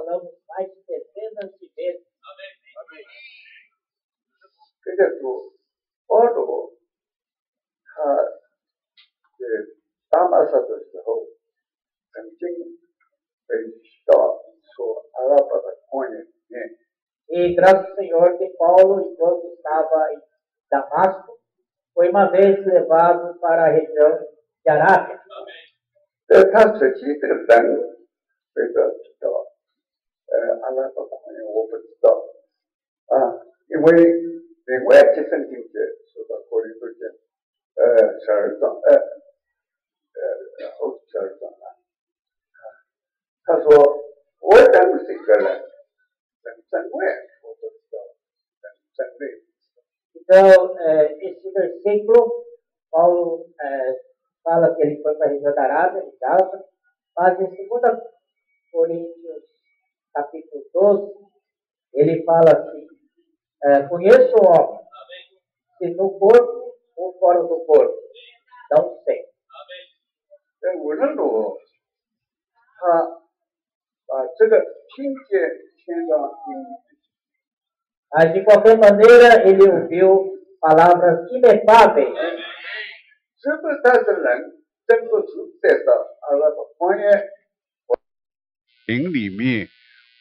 falamos mais de dezenas de vezes. 그래도 바로 다마사도서曾经 está sua Arábia conhece. E graças ao Senhor que Paulo, enquanto estava em Damasco, foi uma vez levado para a região de Arábia. 他自己的人这个知道，阿拉伯朋友我不知道啊，因为另外几圣经节说到过去之前，12章后12章啊，他说我认识一个人，真外我不知道，真内。 Então, esse versículo, Paulo fala que ele foi para a região da Arábia, de Gaza, mas em 2 Coríntios, capítulo 12, ele fala assim, conheço o homem, se no corpo ou fora do corpo, não sei. 无论如何，他把这个听见天上音。 Mas, de qualquer maneira, ele ouviu palavras inefáveis. 是不是他的人真不是在到阿拉伯方言灵里面，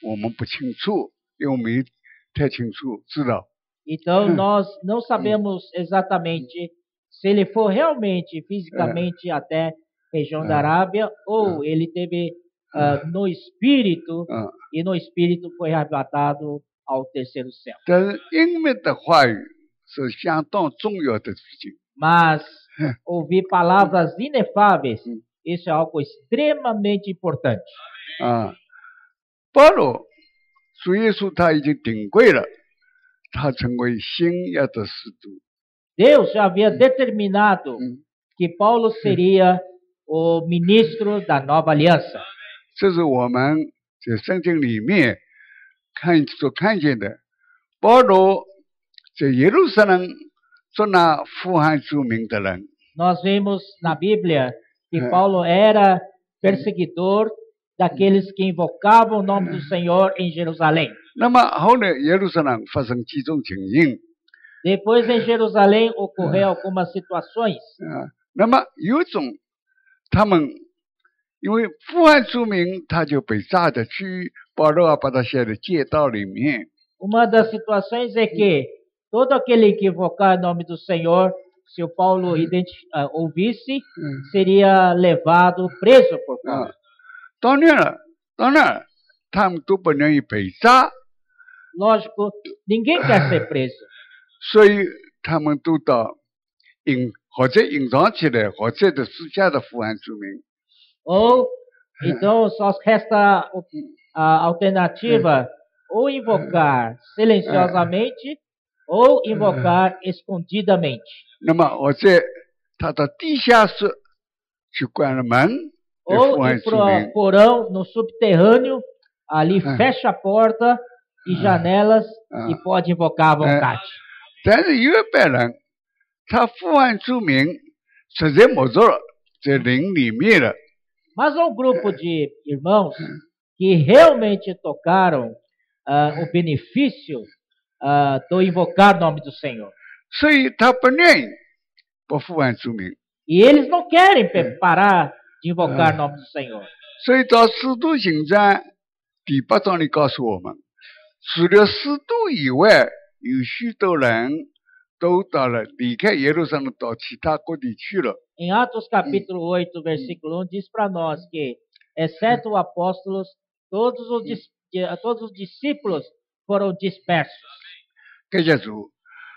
我们不清楚，因为没太清楚知道。 Então, nós não sabemos exatamente se ele foi realmente, fisicamente, até região da Arábia, ou ele teve no espírito, e no espírito foi arrebatado ao terceiro céu. 但是英文的话语是相当重要的事情。 Mas ouvir palavras inefáveis, isso é algo extremamente importante. 保罗主耶稣他已经定规了，他成为新约的使徒。 Deus já havia determinado que Paulo seria o ministro da nova aliança. 这是我们在圣经里面所看见的。保罗在耶路撒冷做那呼喊主名的人。 Nós vemos na Bíblia que Paulo era perseguidor daqueles que invocavam o nome do Senhor em Jerusalém. 那么后来耶路撒冷发生几种情形。 Depois em Jerusalém ocorreu algumas situações. 那么有一种他们因为呼喊主名，他就被抓着去，保罗把他写在街道里面。 Uma das situações é que todo aquele que invocar o nome do Senhor, se o Paulo ouvisse, seria levado preso por Paulo. 当然，他们都不愿意被抓。 Lógico, ninguém quer ser preso. 所以他们都到或者隐藏起来，或者的私下的呼喊主名。 Ou, então, só resta a alternativa ou invocar silenciosamente ou invocar escondidamente. 那么或者他到地下室去关了门， ou ir para o porão no subterrâneo, ali fecha a porta e janelas e pode invocar à vontade. 但是有一般人，他呼喊主名实在没做在灵里面了。 Mas há um grupo de irmãos que realmente tocaram o benefício do invocar o nome do Senhor. 所以他不愿意不呼喊主名。 E eles não querem parar de invocar o nome do Senhor. 所以到《使徒行传》第8章里告诉我们，除了使徒以外，有许多人都到了离开耶路撒冷到其他各地去了。 Em Atos capítulo 8, versículo 1, diz para nós que, exceto os apóstolos, todos os discípulos foram dispersos. 感谢主，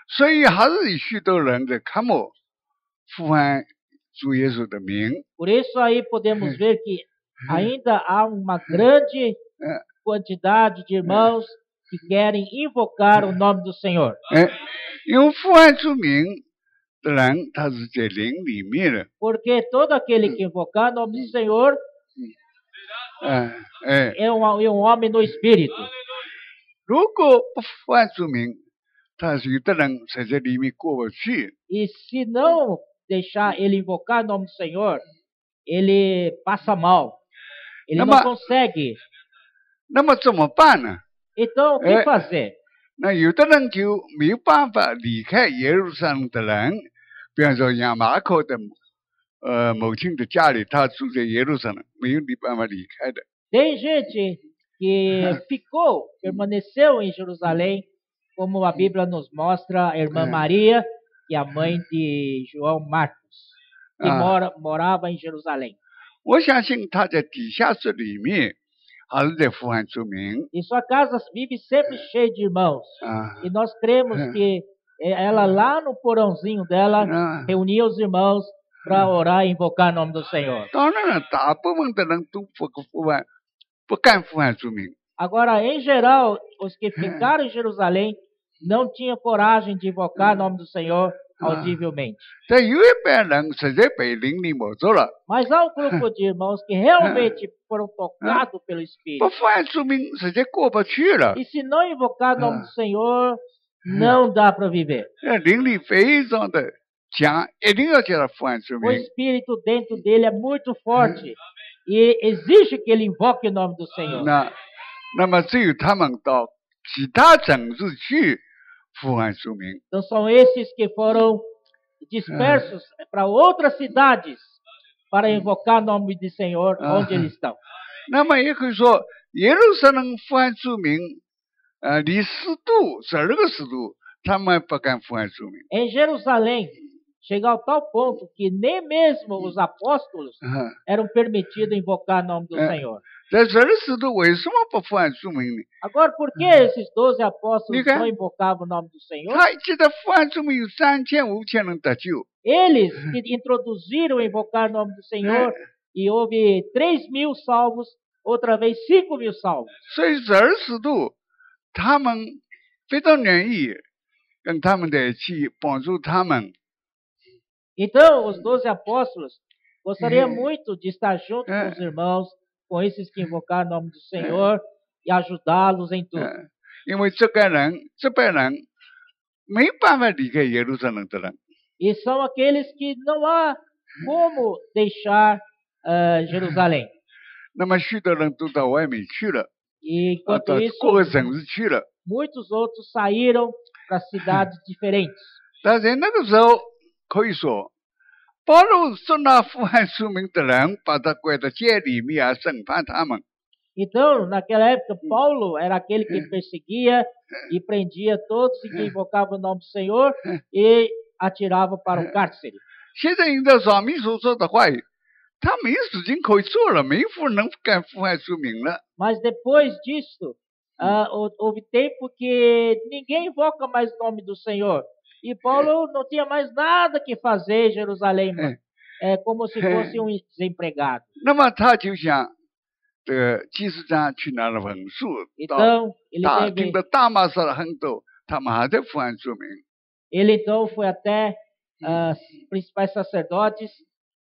所以还是有许多人在看我呼喊主耶稣的名。 Por isso aí podemos ver que ainda há uma grande quantidade de irmãos que querem invocar o nome do Senhor. 因为呼喊主名的人，他是在灵里面的。 Porque todo aquele que invocar o nome do Senhor é um homem no espírito. 如果不呼喊主名，他是有的人才在里面过不去。 E se não deixar ele invocar o nome do Senhor, ele passa mal. Ele não consegue 那么怎么办呢？ Então, o que fazer? 那有的人就没有办法离开耶路撒冷的人，比方说亚马可的母亲的家里，他住在耶路撒冷，没有办法离开的。 Tem gente que permaneceu em Jerusalém, como a Bíblia nos mostra, a irmã Maria e a mãe de João Marcos, que morava em Jerusalém. 我相信他在地下室里面还是在呼喊出名。 E sua casa vive sempre cheia de irmãos. E nós cremos que ela lá no porãozinho dela reunia os irmãos para orar e invocar o nome do Senhor. 当然了，大部分的人都不敢呼喊出名。 Agora, em geral, os que ficaram em Jerusalém não tinham coragem de invocar o nome do Senhor audivelmente. 但有一班人实在被灵力摸走了， Mas há um grupo de irmãos que realmente foram tocados pelo 不 Espírito. 呼喊出名实在过不去了。 E se não invocar o nome do Senhor, não dá para viver. 灵力非常的强，一定要叫他呼喊出 O 名。 Espírito dentro dele é muito forte e exige que ele invoque o nome do Senhor. 那么只有他们到其他城市去呼喊出名。 Então são esses que foram dispersos para outras cidades para invocar o nome do Senhor onde eles estão. 那么也可以说，耶路撒冷呼喊出名，离12个使徒，他们不敢呼喊出名。 Em Jerusalém, chega ao tal ponto que nem mesmo os apóstolos eram permitidos invocar o nome do Senhor. 这12使徒为什么不呼喊出名呢？ Agora, por que esses 12 apóstolos Diga. não invocavam o nome do Senhor? 他记得呼喊出名有3000、5000人得救。 Eles que introduziram invocar o nome do Senhor e houve 3.000 salvos, outra vez 5.000 salvos. 所以12使徒他们非常愿意跟他们在一起帮助他们。 Então, os 12 apóstolos gostariam muito de estar junto com os irmãos, com esses que invocaram o nome do Senhor e ajudá-los em tudo. 因为这班人没办法离开耶路撒冷的人。 E são aqueles que não há como deixar Jerusalém. 那么许多人都到外面去了， E 到 enquanto isso, 各个城市去了。 muitos outros saíram para cidades diferentes. 但在那个时候，可以说，保罗说那呼喊出名的人，把他关到监里面，审判他们。 Então, naquela época, Paulo era aquele que perseguia e prendia todos que invocavam o nome do Senhor e atirava para o cárcere. 现在应照上面所说的话，他没事情可以做了，没人敢呼喊出名了。 Mas depois disso, houve tempo que ninguém invoca mais o nome do Senhor. E Paulo não tinha mais nada que fazer em Jerusalém, como se fosse um desempregado. 那么他就想，这个祭司长去拿了文书， Então, ele 听到大马士的很多，他们还在呼喊出名。 ele então foi até principais sacerdotes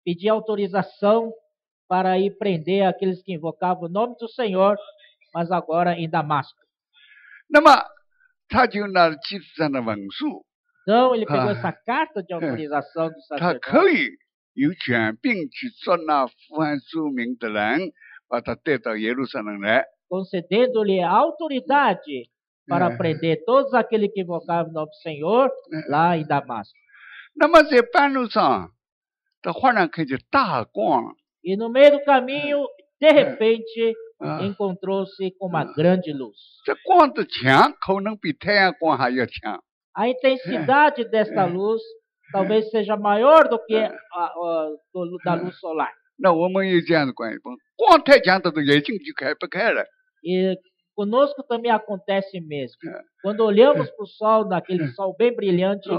pedir autorização para ir prender aqueles que invocavam o nome do Senhor, mas agora em Damasco. 那么他就拿了祭司长的文书， Então, ele pegou essa carta de autorização do 他 sacerdote. 可以有权柄去捉拿呼喊出名的人，把他带到耶路撒冷来。 concedendo-lhe a autoridade para prender todos aqueles que invocavam o nome do Senhor lá em Damasco. 那么在半路上，他忽然看见大光， E no meio do caminho, de repente, encontrou-se com uma grande luz. 这光的强可能比太阳光还要强。 A intensidade desta luz talvez seja maior do que da luz solar. 那我们也这样的关系，光太强，他的眼睛就开不开了。 E conosco também acontece mesmo. Quando olhamos para o sol, naquele sol bem brilhante,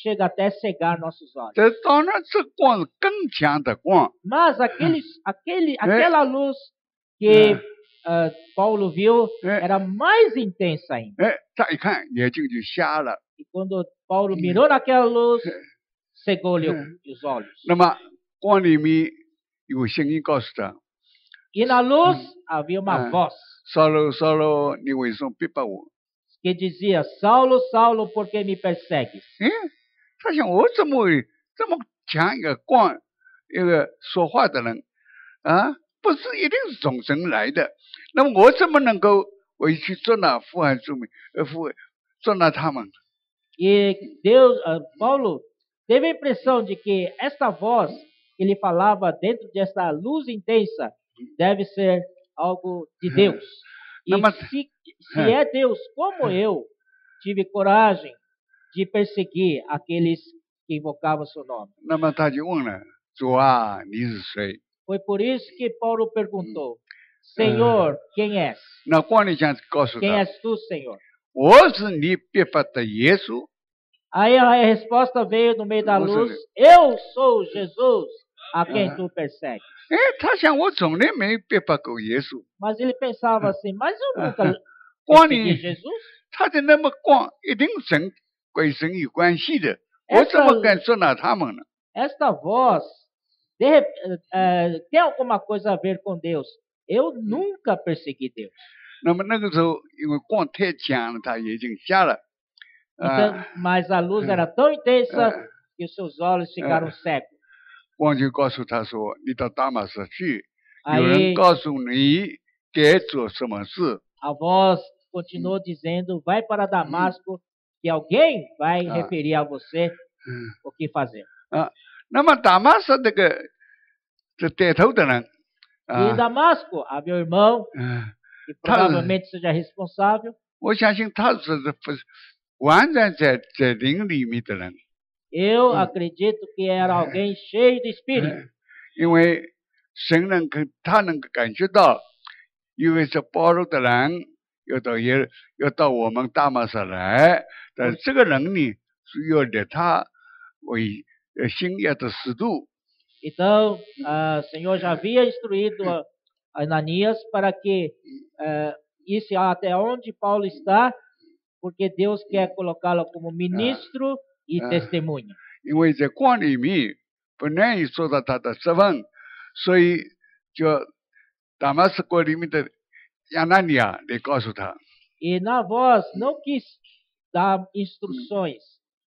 chega até a cegar nossos olhos. 这当然，这光是更强的光。 Mas aquela luz que Paulo viu era mais intensa ainda. 哎，他一看眼睛就瞎了。 E quando Paulo mirou naquela luz, cegou-lhe os olhos. 那么光里面有声音告诉他 E na luz havia uma voz 扫罗，扫罗，你为什么逼迫我？ que dizia: Saulo, Saulo, por que me persegues? 他想我怎么会这么强一个光，一个说话的人啊，不是一定是从神来的。那么我怎么能够回去做那富汉书名，做那他们？ E Deus, Paulo teve a impressão de que esta voz que ele falava dentro desta luz intensa deve ser algo de Deus. E Não, mas- se é Deus, como eu tive coragem de perseguir aqueles que invocavam seu nome? 那么他就问了：“主啊，你是谁 Foi por isso que Paulo perguntou: Senhor, quem és? ？”那光理想告诉 Quem 他 és tu, Senhor?：“ 我是你别发的耶稣。 Aí a resposta veio no meio da Você luz: vê. Eu sou Jesus, a quem tu persegues. 哎，他想我从来没别发过耶稣， Mas ele pensava assim: Mas eu nunca 光 persegui 你 Jesus. 他的那么光，一定神跟神有关系的，我怎么敢说那他们呢？ Esta voz tem alguma coisa a ver com Deus. Eu nunca persegui Deus. 那么那个时候，因为光太强了，他眼睛瞎了， Então, 啊， mas a luz era tão intensa que os seus olhos ficaram cegos. 光就告诉他说：“你到大马士去，有人 Aí 告诉你该做什么事。 a voz continuou dizendo: Vai para Damasco, que alguém vai referir a você o que fazer. ” 那么大马士这带头的人， E em Damasco havia um irmão 嗯， que provavelmente seja responsável. 我相信他是完全在灵里面的人， Eu acredito que era alguém cheio de espírito. 因为神他能够感觉到，因为是保罗的人要到我们大马士来，但这个人呢是要立他为新约的使徒。 Então, o Senhor já havia instruído a Ananias para que isso até onde Paulo está, porque Deus quer colocá-lo como ministro e testemunha. 因为在光里面不愿意说到他的身份，所以就大马士国里面的亚拿尼亚来告诉他。 E na voz não quis dar instruções,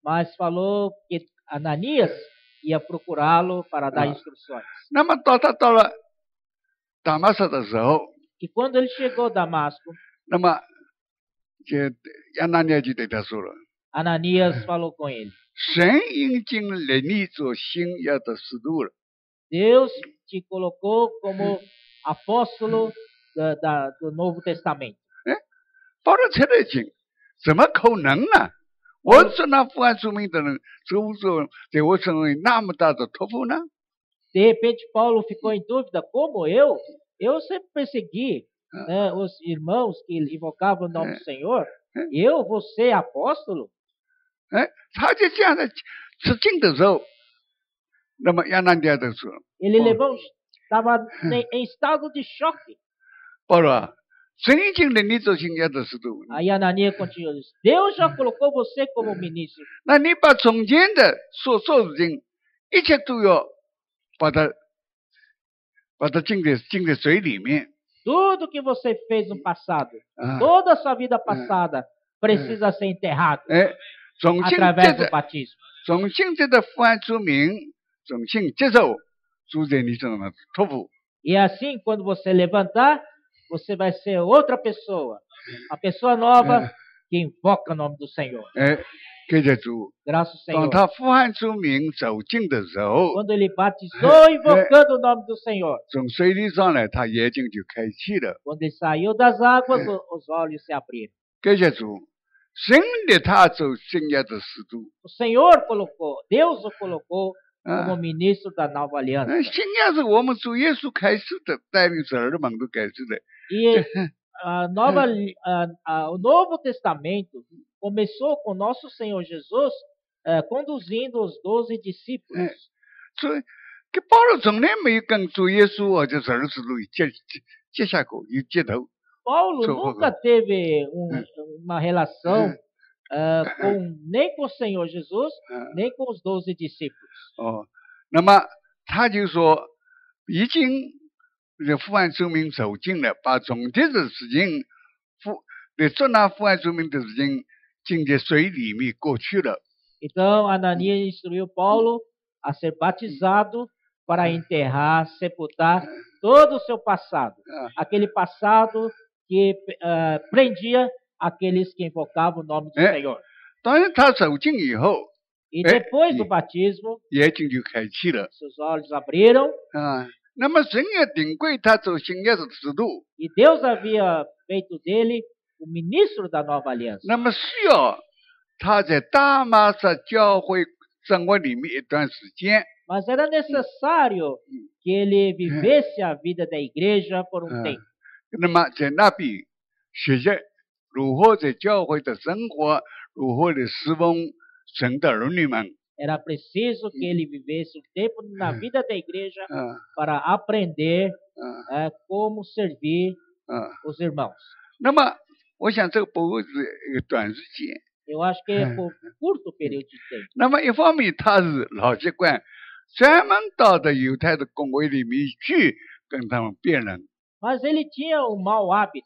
mas falou que Ananias ia procurá-lo para dar instruções. 那么他到了大马士的时候， E quando ele chegou a Damasco, 那么这亚拿尼亚就对他说了： Ananias falou com ele: 神已经立你做新约的使徒了。 Deus te colocou como apóstolo do Novo Testamento. 保罗才来听，怎么可能呢？我是那福安出名的人，怎么说对我成为那么大的托付呢？ De repente, Paulo ficou em dúvida: como eu? Eu sempre persegui os irmãos que invocavam o nome do Senhor. Eu vou ser apóstolo? 哎，他就这样的吃惊的时候，那么亚拿尼亚就说： Ele estava em estado de choque. 保罗啊，神已经立你做新约的使徒， Aí Ananias continuou: Deus já colocou você como ministro. 那你把从前的所做的事情，一切都要把它浸在水里面 Tudo que você fez no passado, 啊！ toda a sua vida passada, precisa ser enterrado 哎，从现 através 在 do batismo. 从现在的福安出名，重新接受主在你身上的托付。 E assim, quando você levantar, você vai ser outra pessoa. A pessoa nova que invoca o nome do Senhor. 哎，感谢主。 Graças ao 当 Senhor. 他福安出名走近的时候， Quando ele batizou invocando o nome do Senhor. 从水里上来，他眼睛就开启了。 Quando ele saiu das águas, os olhos se abriram. 感谢主，神立他做新约的使徒。 O Senhor colocou, Deus o colocou como 啊， ministro da nova aliança. 新约是我们主耶稣开始的，带领十二门都开始的。 E o Novo Testamento começou com nosso Senhor Jesus conduzindo os 12 discípulos. 所以，给保罗从来没有跟主耶稣或者十二使徒接下过，有接头。 Paulo Sou nunca teve uma relação nem com o Senhor Jesus, nem com os 12 discípulos. 哦，那么他就说，已经这福安出名走近了，把从前的事情做那福安出名的事情，浸在水里面过去了。 Então, Ananias instruiu Paulo a ser batizado para enterrar, sepultar todo o seu passado. 啊 Aquele passado que prendia aqueles que invocavam o nome do É. Senhor. 当然他受浸以后， E 哎 depois do batismo, 眼睛就开启了 seus olhos abriram 啊。那么神也定规他做新约的制度， e Deus havia feito dele o ministro da nova aliança. 那么需要他在大马士教会生活里面一段时间， Mas era necessário que ele vivesse a vida da igreja por um tempo. 那么在那边学习如何在教会的生活，如何的侍奉神的儿女们 Era preciso que ele vivesse um tempo na vida da igreja 啊 para aprender 啊 como servir 啊。 os irmãos. 那么我想这个不会是一个短时间。 Eu acho que é por curto período de tempo. 那么一方面他是老习惯，专门到的犹太的公会里面去跟他们辩论。 Mas ele tinha um mau hábito.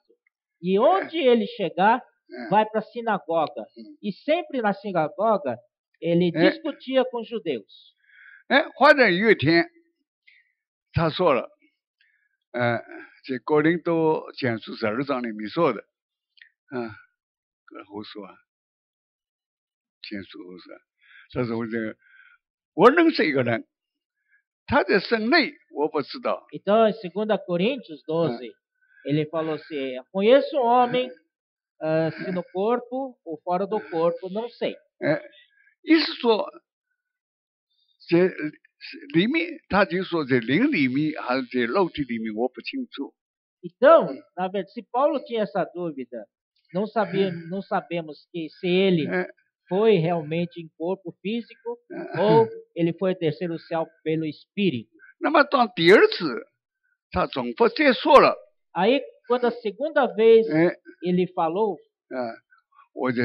E onde ele chegar, vai para a sinagoga. E sempre na sinagoga, ele discutia com os judeus. 哎，或者有一天，他说了，在哥林多前书12章里面说的，后书啊，前书后书啊，他说我认识一个人，他在省内我不知道， Então, em 2 Coríntios 12, ele falou assim: conheço um homem, se no corpo ou fora do corpo, não sei. 意思说，在里面他就说在灵里面还是在肉体里面，我不清楚。 Então, na verdade, se Paulo tinha essa dúvida, não sabemos se ele foi realmente em corpo físico ou ele foi terceiro céu pelo Espírito. 那么当第二次他重复再说了， Aí, quando a segunda vez ele falou, 我就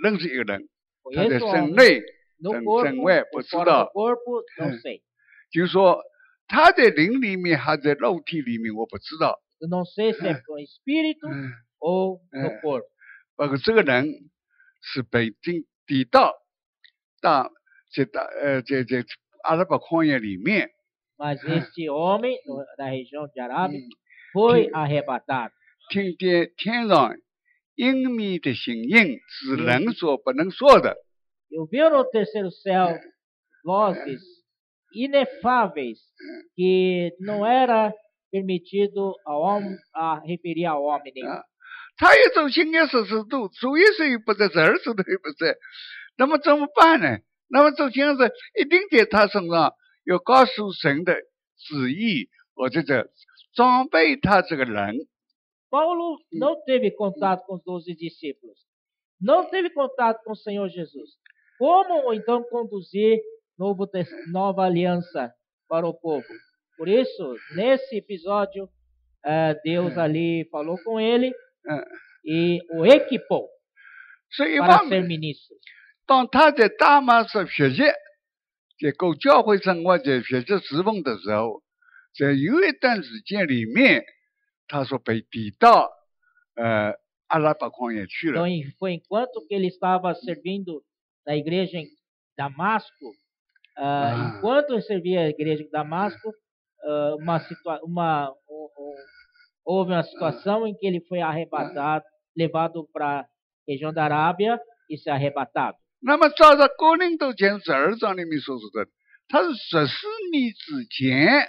认识一个人，他在 conheço um 省 homem 内 no 省 corpo 外不 ou 知 fora do 道， corpo, não sei. 就是说他在灵里面还在肉体里面，我不知道。 Eu não sei se é com espírito ou no corpo. 不过这个人是被抵到在阿拉伯旷野里面， Mas este homem da região de Arábia foi arrebatado. 听见天上隐秘的声音，是人所不能说的。 Eu vi no terceiro céu vozes inefáveis que não era permitido ao homem a referir ao homem nenhum. 他也走新约40度，主耶稣也不在，20度也不在，那么怎么办呢？那么走新约是一定在他身上要告诉神的旨意，或者装备他这个人。 Paulo não teve contato com os 12 discípulos, não teve contato com o Senhor Jesus. Como então conduzir nova aliança para o povo? Por isso, nesse episódio, Deus ali falou com ele e o equipou 所以一 para 方 ser 面， ministro. 当他在大马士学习，在过教会生活，在学习侍奉的时候，在有一段时间里面，他说被抵到阿拉伯旷野去了。 Então, foi enquanto que ele estava servindo na igreja em Damasco, enquanto ele servia a igreja em Damasco, houve uma situação em que ele foi arrebatado, levado para a região da Arábia e ser arrebatado. 那么照着哥林多前12章里面所说的，他是14年之前，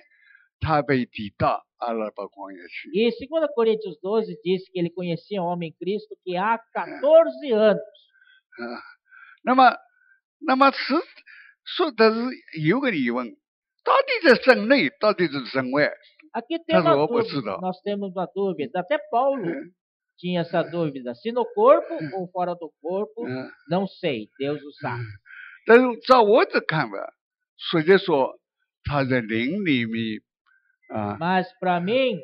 他被抵到阿拉伯旷野去。 E 2 Coríntios 12 diz que ele conhecia um homem em Cristo que há 14 anos. 那么说的是有个疑问，到底在省内，到底是省外？ Aqui tem uma Mas eu dúvida, preciso. nós temos uma dúvida, até Paulo tinha essa dúvida, se no corpo ou fora do corpo, não sei, Deus o sabe. 但是照我的看法，实际说他在灵里面啊， Mas para mim,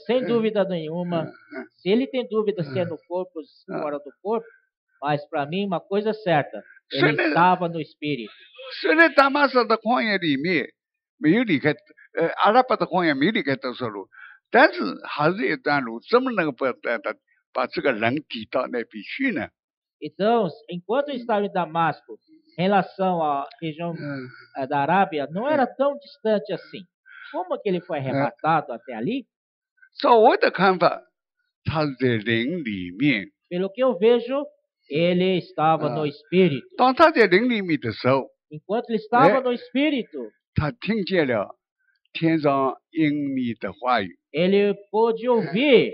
sem dúvida nenhuma, se ele tem dúvida se é no corpo ou fora do corpo, mas para mim uma coisa é certa, ele estava no Espírito. 虽然大马士的旷野里面没有离开，阿拉伯的旷野没有离开多少路，但是还是一段路，怎么能够把这个人抵到那边去呢？ Então, enquanto eu estava em Damasco, em relação à região da Arábia, não era tão distante assim. como que ele foi arrebatado até ali? 照我的看法，他是在灵里面。 Pelo que eu vejo, ele estava no Espírito. 当他在灵里面的时候， Enquanto ele estava no Espírito, 他听见了天上英密的话语。 ele pôde ouvir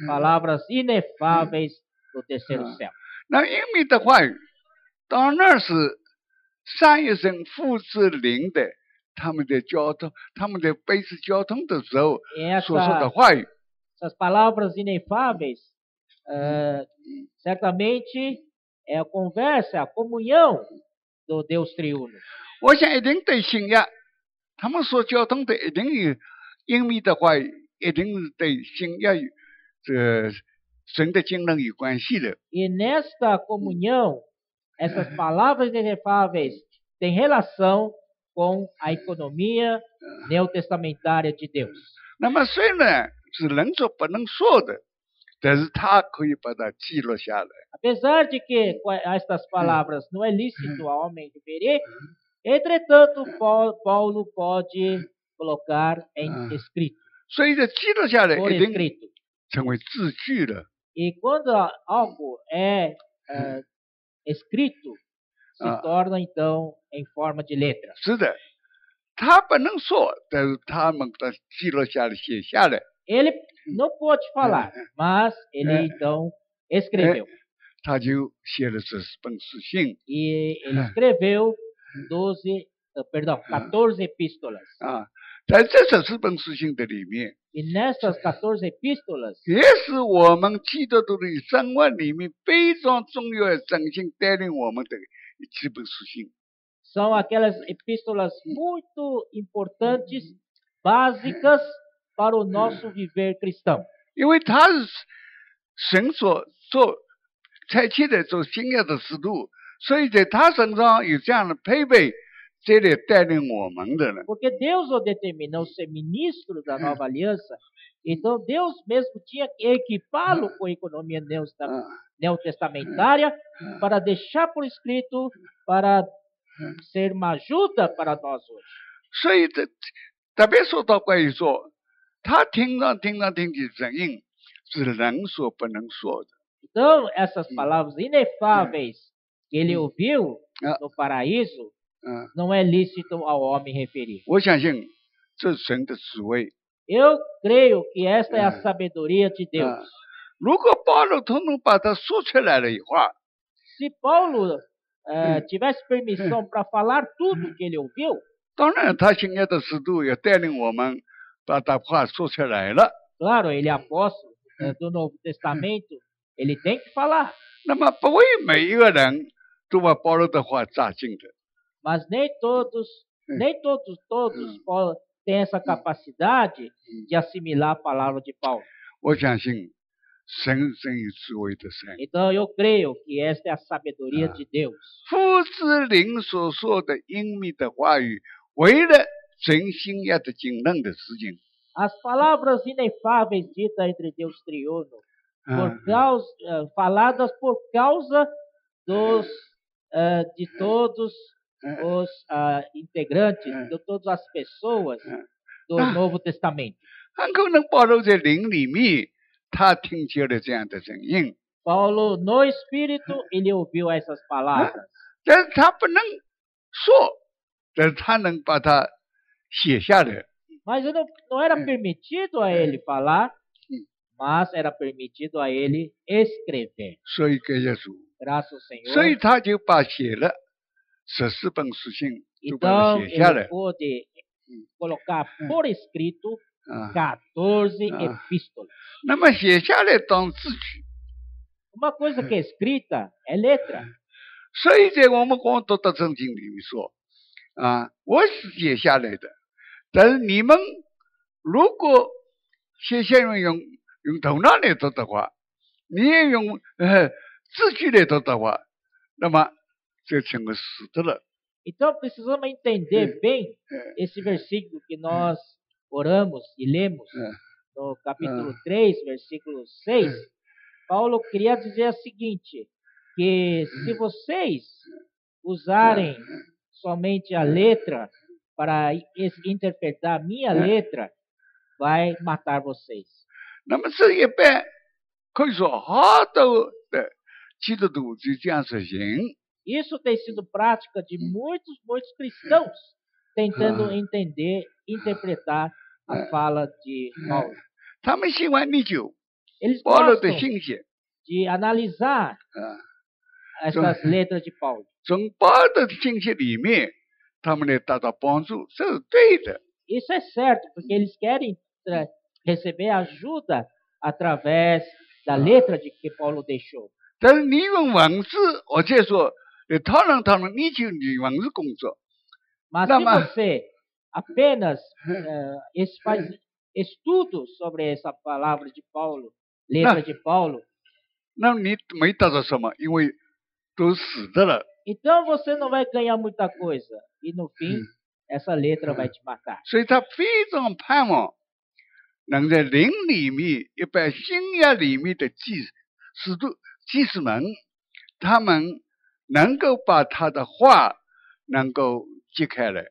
palavras inefáveis do terceiro céu. 那英密的话语，当那是三一神父子灵的他们在交通，他们在彼此交通的时候 E 所说的话语。 essas palavras inefáveis, certamente é a conversa, a comunhão do Deus triuno. 我想一定对信仰，他们所交通的一定有英密的话语，一定是对信仰有这神的经纶有关系的。 E nesta comunhão, essas palavras inefáveis têm relação com a economia neotestamentária de Deus. 那么虽然是能说不能说的，但是他可以把它记录下来。 Apesar de que estas palavras não é lícito ao homem referir, entretanto, Paulo pode colocar em escrito, 所以这记录下来 por 一定 escrito. 成为字句了。 E quando algo é escrito, se torna então em forma de letra. 是的，他不能说，但是他们把它记录下来、写下来。 Ele não pôde falar, mas ele então escreveu. 他就写了这本书信 E ele escreveu 14 epístolas. 啊，在这四本书信的里面， E nessas 14 epístolas, 也是我们基督徒的生活里面非常重要的真心带领我们的几本书信。 são aquelas epístolas muito importantes, básicas para o nosso viver cristão. 因为他是神所差遣的做新约的使徒，所以在他身上有这样的配备，这来带领我们的人。 Porque Deus o determinou ser ministro da nova aliança, então Deus mesmo tinha que equipá-lo com a economia neotestamentária para deixar por escrito, para ser uma ajuda para nós hoje. 所以特别说到关于说，他听的声音是人说不能说的。 Então, essas palavras inefáveis que ele ouviu no paraíso, não é lícito ao homem referir. 我相信这是神的智慧。 Eu creio que esta é a sabedoria de Deus. 如果保罗统统把它说出来了的话， Se Paulo tivesse permissão para falar tudo que ele ouviu, 当然他新约的使徒也带领我们把他话说出来了。 claro, ele é apóstolo do Novo Testamento, ele tem que falar. 那么不为每一个人都把保罗的话扎进的。 Mas nem todos têm essa capacidade de assimilar a palavra de Paulo. 我相信神真有智慧的神。 Então eu creio que esta é a sabedoria de Deus. 父子灵所说的英密的话语，为了真心约的经纶的事情。 As palavras inefáveis ditas entre Deus triuno, faladas por causa de todos os integrantes, de todas as pessoas do Novo Testamento. 很可能保罗在灵里面，他听见了这样的声音， Paulo, no Espírito, ele ouviu essas palavras. 但是他不能说，但是他能把它写下来。 Mas não era permitido a ele falar, mas era permitido a ele escrever. 所以感谢主， Graças ao 所以 Senhor. 他就把写了14本书信，就把 Então, 它写下 ele 来。 pôde colocar por escrito 啊， 14 epístolas. 那么写下来当字句， Uma coisa que é escrita é letra. 所以在我们广东的圣经里面说，啊，我是写下来的，但是你们如果写下来用头脑来读的话，你也用字句来读的话，那么就成为死的了。 Então, precisamos entender bem esse versículo que nós oramos e lemos no capítulo 3, versículo 6. Paulo queria dizer o seguinte, que se vocês usarem somente a letra para interpretar minha letra vai matar vocês. 那么这一般可以说好多的基督徒就这样实行。 Isso tem sido prática de muitos cristãos tentando entender, interpretar a fala de Paulo. 他们喜欢研究 Eles 保罗的 gostam 信息， de analisar essas letras de Paulo. 从保罗的信息里面，他们来得到帮助，这是对的。 Isso é certo, porque eles querem receber ajuda através da letra de que Paulo deixou. 但是你用文字，或者说讨论研究你文字工作， Mas se você apenas faz estudo sobre essa palavra de Paulo, letra de Paulo, 那你没得到什么，因为都死的了。 então você não vai ganhar muita coisa. E no fim, essa letra vai te matar. 所以他非常盼望能在灵里面，一般新约里面的使徒祭司们，他们能够把他的话能够揭开来。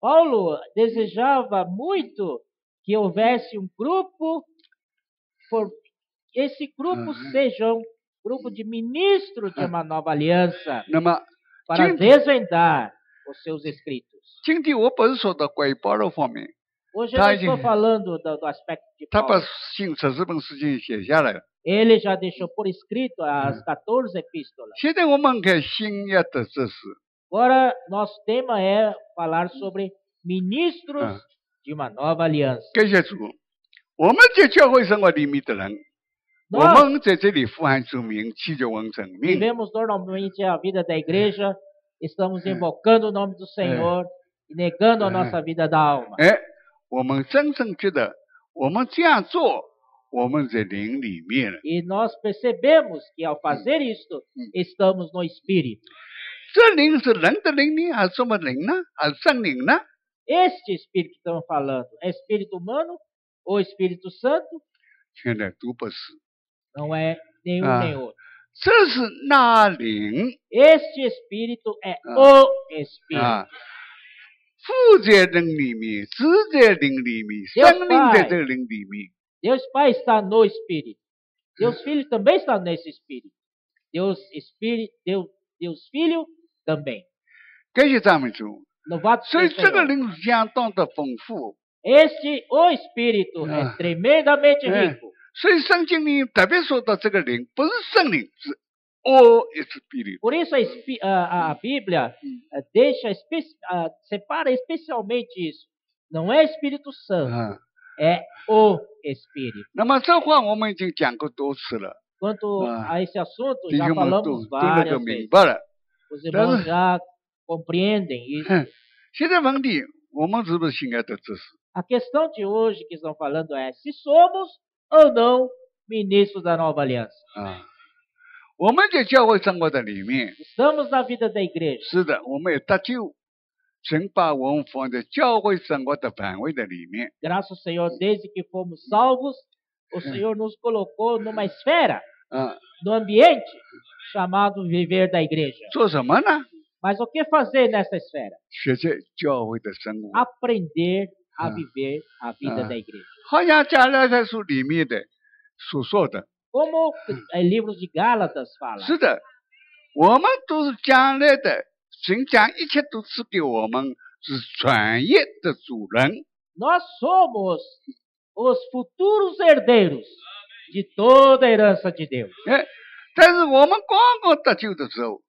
Paulo desejava muito que houvesse grupo, esse grupo seja grupo de ministros de uma nova aliança 那么 para desvendar os seus escritos. 今天我不是说到关于保罗方面， Hoje eu não estou falando do aspecto de 他把 Paulo. 信14本事情写下来了。 Ele já deixou por escrito as 14 epístolas. 现在我们看新约的知识， Agora, nosso tema é falar sobre ministros de uma nova aliança. 感谢主，我们在教会生活里面的人，我 Nós 们在这里呼喊主名，祈求文生命。 vivemos normalmente a vida da igreja, estamos invocando o nome do Senhor e negando a nossa vida da alma. 哎，我们真正觉得我们这样做，我们在灵里面了。 E nós percebemos que ao fazer isto, estamos no Espírito. 这灵是人的灵呢，还是什么灵呢？还是圣灵呢？ Este Espírito que estamos falando é Espírito humano ou Espírito Santo? 现在都不是， Não é nenhum nem outro. 这是那灵 Este Espírito é o Espírito. 啊，父在灵里面，子在灵里面，圣灵在这个灵里面。 Deus Pai está no Espírito. Deus Filho também está nesse Espírito. Deus Espírito, Deus Filho também. 感谢赞美主。 Louvado 所以 seja 这个 o Senhor. 灵相当的丰富。 O Espírito é tremendamente rico. 所以圣经里特别说到这个灵，不是圣灵，是 all Spirit。 Por isso a Bíblia separa especialmente isso. Não é Espírito Santo, é o Espírito. 那么这话我们已经讲过多次了， Quanto a esse assunto, 弟 já 兄们都 falamos 能够 várias 明 vezes. 白了。 Os irmãos já compreendem isso. 现在问题，我们是不是新约的知识？ A questão de hoje que estão falando é se somos ou não ministros da nova aliança. 啊，我们在教会生活的里面， Estamos na vida da igreja. 是的，我们也得救，神把我们放在教会生活的范围的里面。 Graças ao Senhor, desde que fomos salvos, o Senhor nos colocou numa esfera, 啊， no ambiente chamado viver da igreja. 做什么呢？ Mas o que fazer nessa esfera? 学习教会的生活， Aprender a viver a vida da igreja. 好像加拉太书里面的所说的， Como livros de Gálatas fala. 是的，我们都是将来的，神将一切都赐给我们，是专业的主人。 Nós somos os futuros herdeiros de toda a herança de Deus. 哎，但是我们刚刚得救的时候，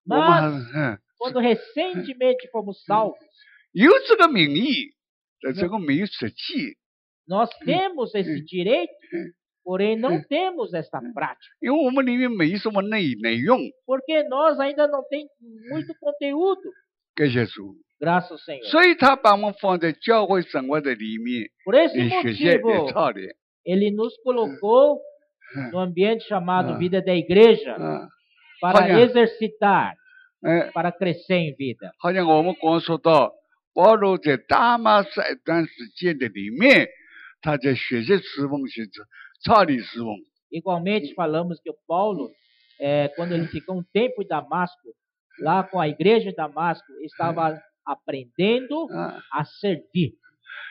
我们还 Mas quando recentemente fomos salvos, 有这个名义，但这个没有实际， nós temos esse direito, porém não temos essa prática. 因为我们里面没什么内容。 Porque nós ainda não temos muito conteúdo, 感谢主， graças ao Senhor. 所以他把我们放在教会生活的里面， Por esse 学习也 motivo, 操练。 Ele nos colocou no ambiente chamado vida da igreja 啊， para Olha. exercitar, 哎， para crescer em vida. 好像我们刚说到，保罗在大马士一段时间的里面，他在学习侍奉，学习操练侍奉。 Igualmente, falamos que o Paulo, quando ele ficou um tempo em Damasco, lá com a igreja de Damasco, estava aprendendo 啊。 a servir.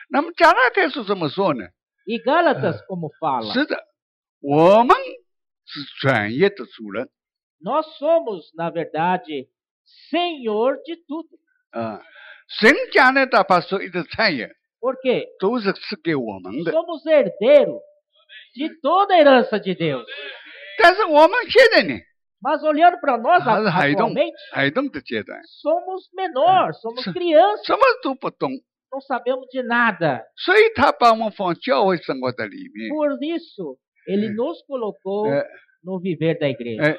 那么加拉太书怎么说呢？ E Gálatas, como fala, 是的，我们是专业的主人 nós somos, na verdade, senhor de tudo. 啊。神将来的把所有的产业 Por quê? 都是赐给我们的， Somos herdeiros de toda a herança de Deus. 但是我们现在呢， Mas olhando para nós 还是孩童 atualmente, 孩童的阶段， somos menores, somos Sim. crianças, 什么都不懂， não sabemos de nada. 所以他把我们放教会生活的里面， Por isso, ele nos colocou 呃 no viver da igreja, 哎，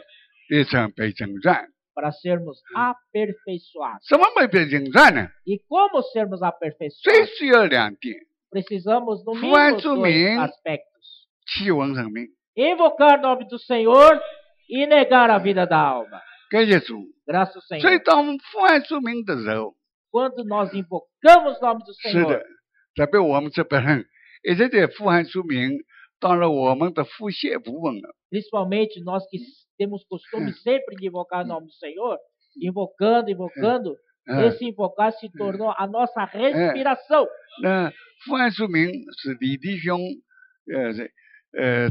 变成被征战。 para sermos aperfeiçoados. 什么没被征战呢？ E como sermos 最 aperfeiçoados? 需要两点： Precisamos, no 父爱 mínimo, 之 dois 名 aspectos. 启文生命。 Invocar o nome do Senhor e negar a vida da alma. 感谢主。 Graças ao 所以 Senhor. 当我们父爱之名的时候， Quando nós invocamos o nome do 是 Senhor, 的，特别我们这边人一直在父爱之名当了我们的副线部分了。 principalmente nós que temos costume sempre de invocar o nome do Senhor, invocando, 嗯， esse invocar se tornou a nossa respiração. 那父爱之名是李弟兄，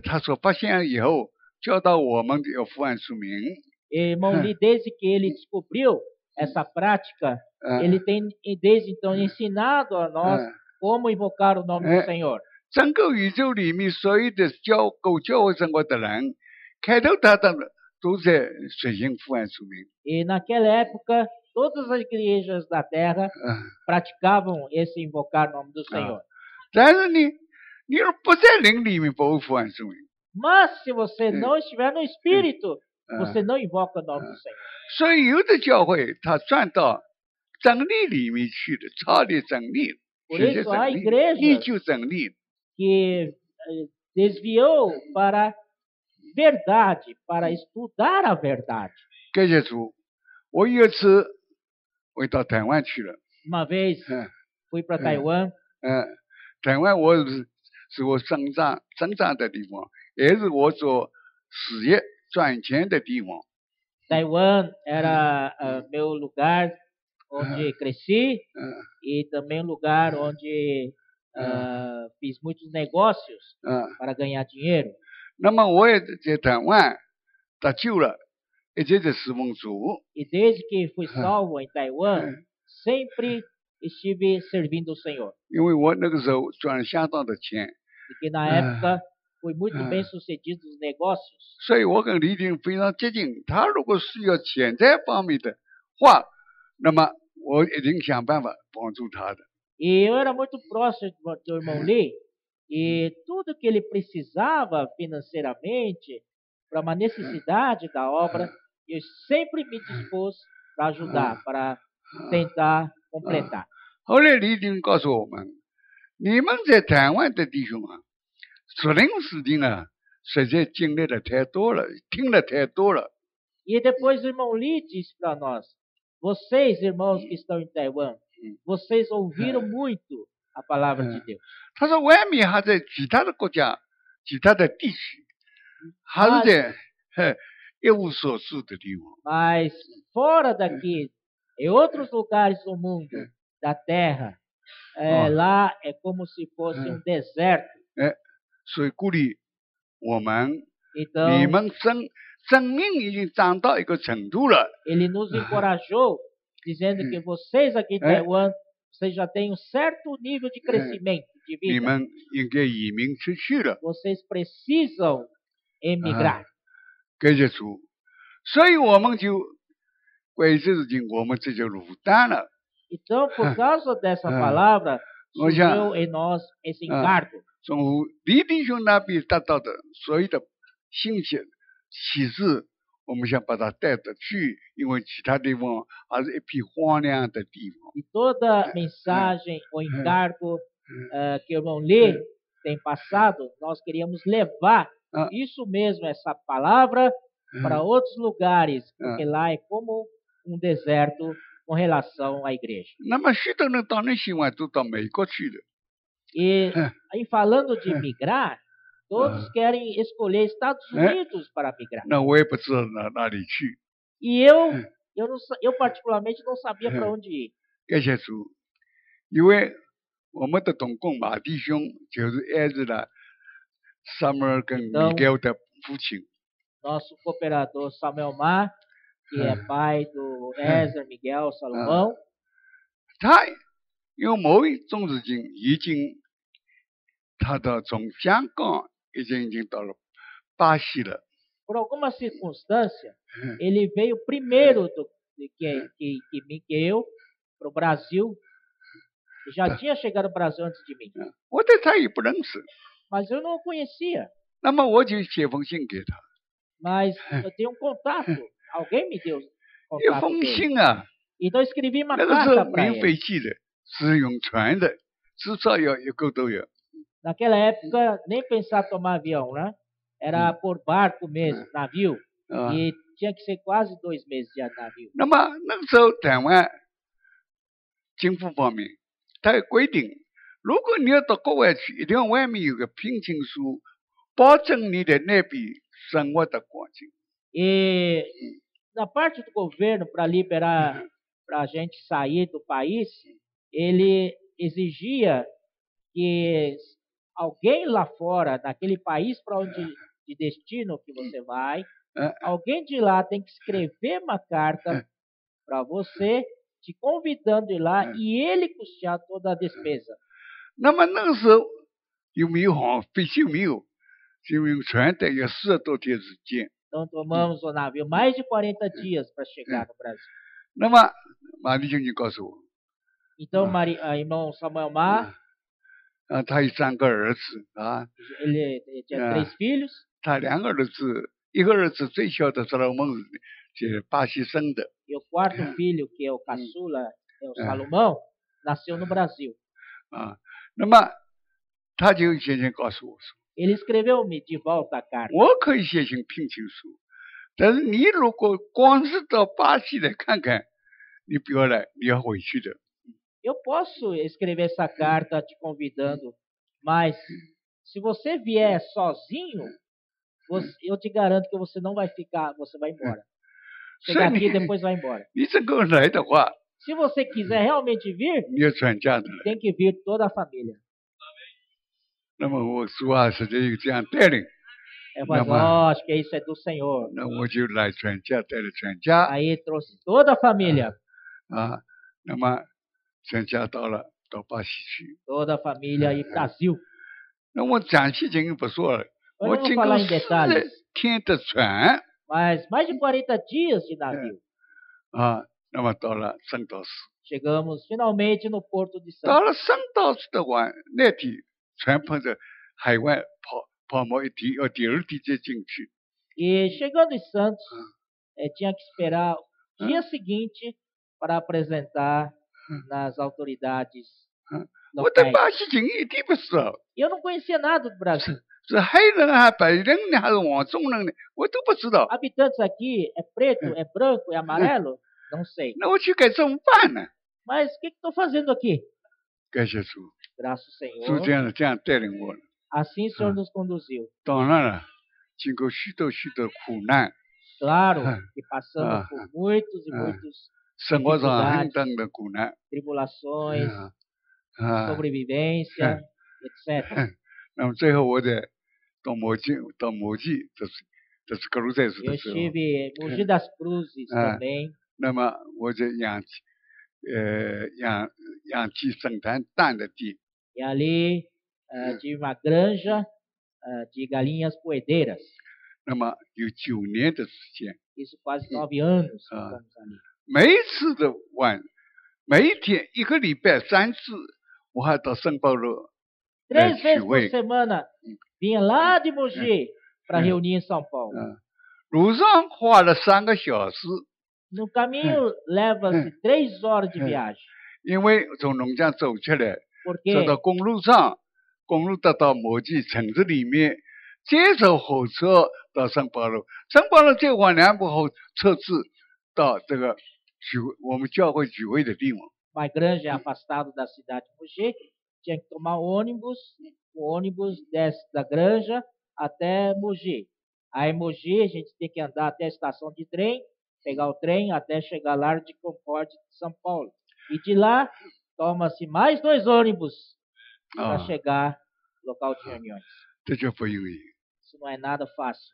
他所发现以后教导我们要父爱之名。 Irmão Lee, desde que ele descobriu essa prática, 嗯， ele tem desde então ensinado a nós como invocar o nome do Senhor. 整个宇宙里面所有的教会生活的人，开头他的都在实行父爱之名。 E naquela época, todas as igrejas da terra 嗯， praticavam esse invocar o nome do Senhor. 但是呢，你要不在灵里面不会父爱之名。 Mas se você não estiver no Espírito, 嗯， você não invoca o nome do Senhor. 所以有的教会他转到真理里面去的，超越真理， Por 学习 isso há 真理， igrejas 研究真理。 que desviou para verdade, para estudar a verdade. 感谢主，我有一次我到台湾去了， Uma vez 嗯 fui para Taiwan, 台湾是我生长的地方，也是我做事业赚钱的地方。 Taiwan era meu lugar onde cresci 嗯 e também um lugar onde fiz muitos negócios 嗯， para ganhar dinheiro. 那么我也在台湾得救了，一直在侍奉主。 E desde que fui salvo em Taiwan, sempre estive servindo o Senhor. 因为我那个时候赚了相当的钱， Porque na época fui muito bem sucedido nos negócios. 所以我跟李丁非常接近。他如果需要钱财方面的话，那么我一定想办法帮助他的。 E eu era muito próximo do irmão Lee, e tudo que ele precisava financeiramente para uma necessidade da obra, eu sempre me dispus para ajudar, para tentar completar. 后来李丁告诉我们，你们在台湾的弟兄啊，属灵事情啊，实在经历的太多了，听了太多了。 E depois o irmão Lee disse para nós, vocês, irmãos que estão em Taiwan, vocês ouviram muito a palavra de Deus. 他说外面还在其他的国家、其他的地区，还是在一无所事的地方。 Mas fora daqui, em outros lugares do mundo, da terra, lá é como se fosse um deserto. 所以鼓励我们， Então, 你们生命已经长到一个程度了， ele nos encorajou, dizendo que vocês aqui em Taiwan, vocês já têm um certo nível de crescimento de 你 vida. 们应该移民出去了。 Vocês precisam emigrar. 感谢主，所以我们就为这事情，我们这就负担了。 Então, por causa dessa palavra, surgiu em nós esse encargo. 从李弟兄那边得到的所有的信息启示，我们想把它带得去，因为其他地方还是一片荒凉的地方。 E toda mensagem, o encargo que o irmão Lee tem passado, nós queríamos levar isso mesmo, essa palavra, para outros lugares, porque lá é como um deserto com relação à igreja. 那么许多人当然喜欢都到美国去了。 E aí falando de migrar, todos querem escolher Estados Unidos para migrar. 那我也不知道哪里去。 E eu particularmente não sabia para onde ir. 感谢主，因为我们的同工马弟兄就是儿子的 Summer 跟 Miguel 的父亲。 Nosso cooperador Samuel Mar, que é pai do Ezra, Miguel, Salomão. 他有某一种事情已经，他的从香港已经到了巴西了。 Por alguma circunstância, ele veio primeiro que Miguel para o Brasil. Já tinha chegado no Brasil antes de mim. 我对他也不认识， Mas eu não o conhecia. 那么我就写封信给他。 Mas eu tenho um contato. Alguém me deu 一 contato 封 dele. 信啊， Então eu escrevi uma 那个时 carta 候 para 没有 ele. 飞机的，是用船的，至少要1个多月。 Naquela época, nem pensar tomar avião, né? Era por barco mesmo, navio. 啊， E tinha que ser quase 2 meses de navio. 那么那个时候台湾政府方面，他有规定，如果你要到国外去，一定要外面有个聘请书，保证你的那边生活的环境。 E na parte do governo, para liberar para a gente sair do país, ele exigia que alguém lá fora, naquele país para onde de destino que você vai, alguém de lá tem que escrever uma carta para você, te convidando de ir lá e ele custear toda a despesa. 那么那个时候有没有航飞机没有，就用船的要40多天时间。 Então tomamos o navio mais de 40 dias para chegar no Brasil. 那么马弟兄就告诉我， Então, irmão Samuel Mar, 他有3个儿子啊， ele tinha 3 filhos. 他2个儿子，一个儿子最小的Salomão是巴西生的， E o quarto filho, que é o caçula, é o Salomão, nasceu no Brasil. 啊，那么他就先前告诉我说， Ele escreveu-me de volta a carta. 我可以写信聘请书，但是你如果光是到巴西来看看，你不要来，你要回去的。 Eu posso escrever essa carta te convidando, mas se você vier sozinho, eu te garanto que você não vai ficar, você vai embora. Chegar aqui e depois vai embora. 你这个来的话， Se você quiser realmente vir, 你要全家的来。 tem que vir toda a família. 那么我主啊是有这样带领， Eu falo, oh, acho que isso é do Senhor. 那我就来全家，带着全家 Aí trouxe toda a família. 啊，那么全家到巴西去。 Toda a família e Brasil. 那我详细情形不说了， Eu 我 não vou 经过 falar em detalhes, 40天的船 mas mais de 40 dias de navio. 啊，那么到了圣道寺， Chegamos finalmente no porto de 到 Santos. 了圣道寺的晚那天，船碰着海外泡沫一天，要第2天再进去。 E chegando em Santos, tinha que esperar o dia seguinte para apresentar nas autoridades 我对 locais. 巴西情一点不知道， E eu não conhecia nada do Brasil. 是黑人还白人呢，还是黄种人呢？我都不知道。 Habitantes aqui é preto, é branco, é amarelo? Não sei. 那我去该怎么办呢？ Mas o que estou fazendo aqui? 感谢主， Graças ao 主 Senhor. 这样带领我了。 Assim o Senhor nos conduziu. 当然了，经过许多苦难， Claro que passamos Ah. por muitos e Ah. muitos 生活上很大的苦难 tribulações, 啊。 sobrevivência, etc. 那么最后我在到摩基，这是格鲁塞斯 Eu 的时候， estive em Mogi das Cruzes Ah. também. 那么我在养鸡生蛋的地， E ali tive uma granja de galinhas poedeiras. 那么有9年的时间， Isso quase 9 anos que Ah. estamos ali. 每一次的每一天1个礼拜3次，我还到圣保罗 3 vezes por 会。 semana vinha lá de Mogi para reunir em São Paulo. 路上花了3个小时， No caminho leva-se 3 horas de viagem. 因为从农场走起来， Porque 走到公路上，公路到摩基城市里面，再坐火车到圣保罗，圣保罗再换2部车子到这个我们教会聚会的地方。 uma granja afastado da cidade de Mogi, tinha que tomar ônibus, o ônibus desce da granja até Mogi. Aí em Mogi a gente tem que andar até a estação de trem, pegar o trem até chegar lá de Concórdia de São Paulo. E de lá, toma-se mais 2 ônibus para 啊， chegar no local de reuniões. 这就不容易。 Isso não é nada fácil.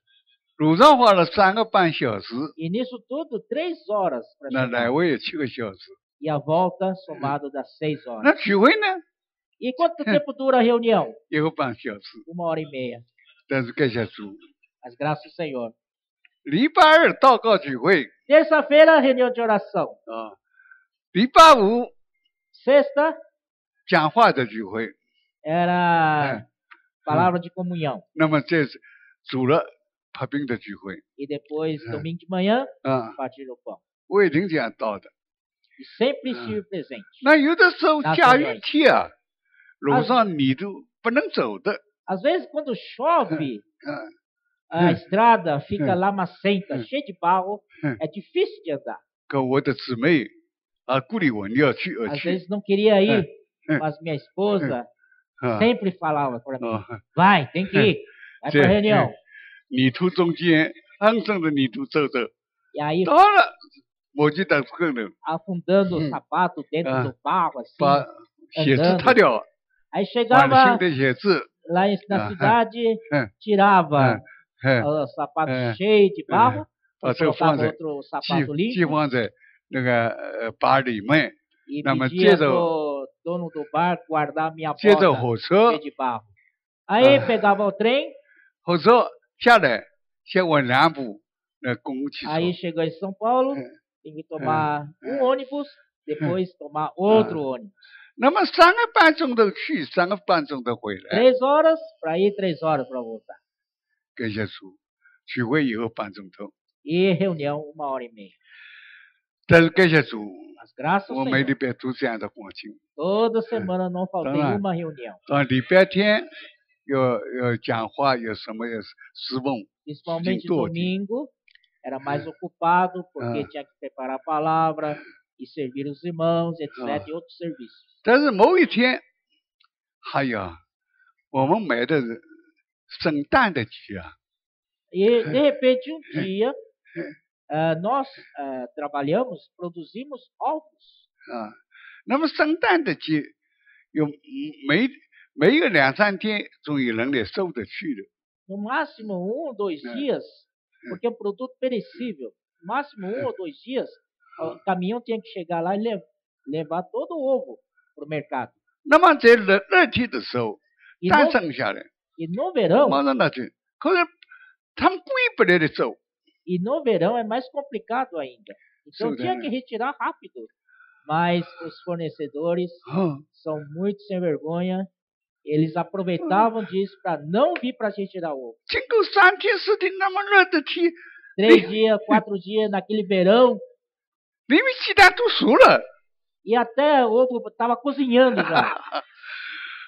路上花了3个半小时， E nisso tudo, 3 horas para 那 chegar. 来回也7个小时。 E a volta, somado das 6 horas. 那聚会呢？ E quanto tempo dura a reunião? 1个半小时。 1 hora e meia. 但是感谢主， As graças do Senhor. 礼拜二祷告聚会 Terça-feira, reunião de oração. 啊，礼拜五 Sexta, 讲话的聚会。 era palavra de comunhão. 那么这是主了派兵的聚会 E depois, domingo de manhã, 啊， partir do pão. 我一定这样到的。 E sempre estive presente. 那有的时候下雨天啊，路上你都不能走的。 Às vezes, quando chove, 嗯 a estrada fica lamacenta, cheia de barro, é difícil de andar. 可我的姊妹啊鼓励我，你要去，要 Às 去 vezes não queria ir, É. mas minha esposa 啊 sempre falava para mim: 啊， vai, tem que ir, vai para a reunião. 泥土中间肮脏的泥土走走， E aí, 到了我就到后头 afundando o sapato dentro Ah. do barro, assim. 把鞋子脱掉， Aí 换了 chegava 新的鞋子， lá na Ah. cidade, É. tirava 哎， o sapato É. cheio de barro, 把这个 colocava 放在 outro 寄 sapato 寄 limpo 放在那个bar里面， e Não, mas pedia tira pro dono do bar guardar minha 接着 bota 火车 cheia de barro. Aí Ah. pegava o trem, 火车下来，先往南部那公共汽车， aí chegou em São Paulo, É. tem que tomar É. um ônibus, depois tomar outro ônibus. 那么3个半钟头去，3个半钟头回来， 3 horas para ir, 3 horas para voltar. 感谢主，聚会以后半钟头， E reunião 1 hora e meia. 但是感谢主， Mas graças ao 我每 Senhor, 礼拜都这样的光景。 toda semana não faltei Então, uma reunião. 到礼拜天要讲话，有什么要侍奉， Principalmente Sim, todo. domingo, era mais ocupado porque Ah. tinha que preparar a palavra e servir os irmãos, etc. E outros serviços. 但是某一天，哎呀，我们买的是生蛋的鸡啊， E, de repente, um dia, nós trabalhamos, produzimos ovos. 啊，那么生蛋的鸡有每个2、3天总有人来收得去的。 No máximo 1 ou 2 dias, porque é um produto perecível. No máximo 1 ou 2 dias, o caminhão tinha que chegar lá e levar todo o ovo para o mercado. 那么在热天的时候， E 蛋 no, 生下来， e no verão, 马上拿去。可是他们故意不来的走， e no verão é mais complicado ainda. Então Sim, tinha né? que retirar rápido. Mas os fornecedores 嗯， são muito sem vergonha. Eles aproveitavam disso para não vir para a gente tirar ovo. 经过3天4天那么热的天， 3 dias, 4 dias naquele verão. 明明鸡蛋都熟了， E até o ovo estava cozinhando já.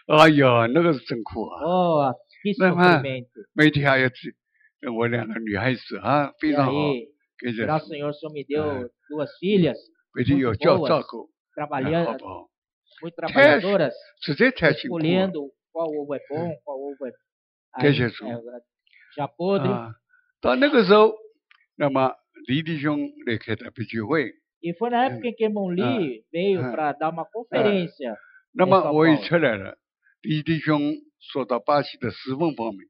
哎呀，那个是真苦啊！ Oh, que Não, mas- sofrimento. 每天还要去，我2个女孩子啊，非 E 常好， aí, 感谢 graças ao 主， Senhor, o Senhor me deu 2 filhas, 每天有照顾，好 trabalhando, 不好？ muito trabalhadoras, 实在太辛苦了 escolhendo qual ovo é bom, qual ovo é Que Jesus. já podre. 啊！到那个时候，那么李弟兄来开特别聚会， E foi na época em que irmão Lee veio para dar uma conferência. 那么 São 我也 Paulo. 出来了。李弟兄说到巴西的侍奉方面，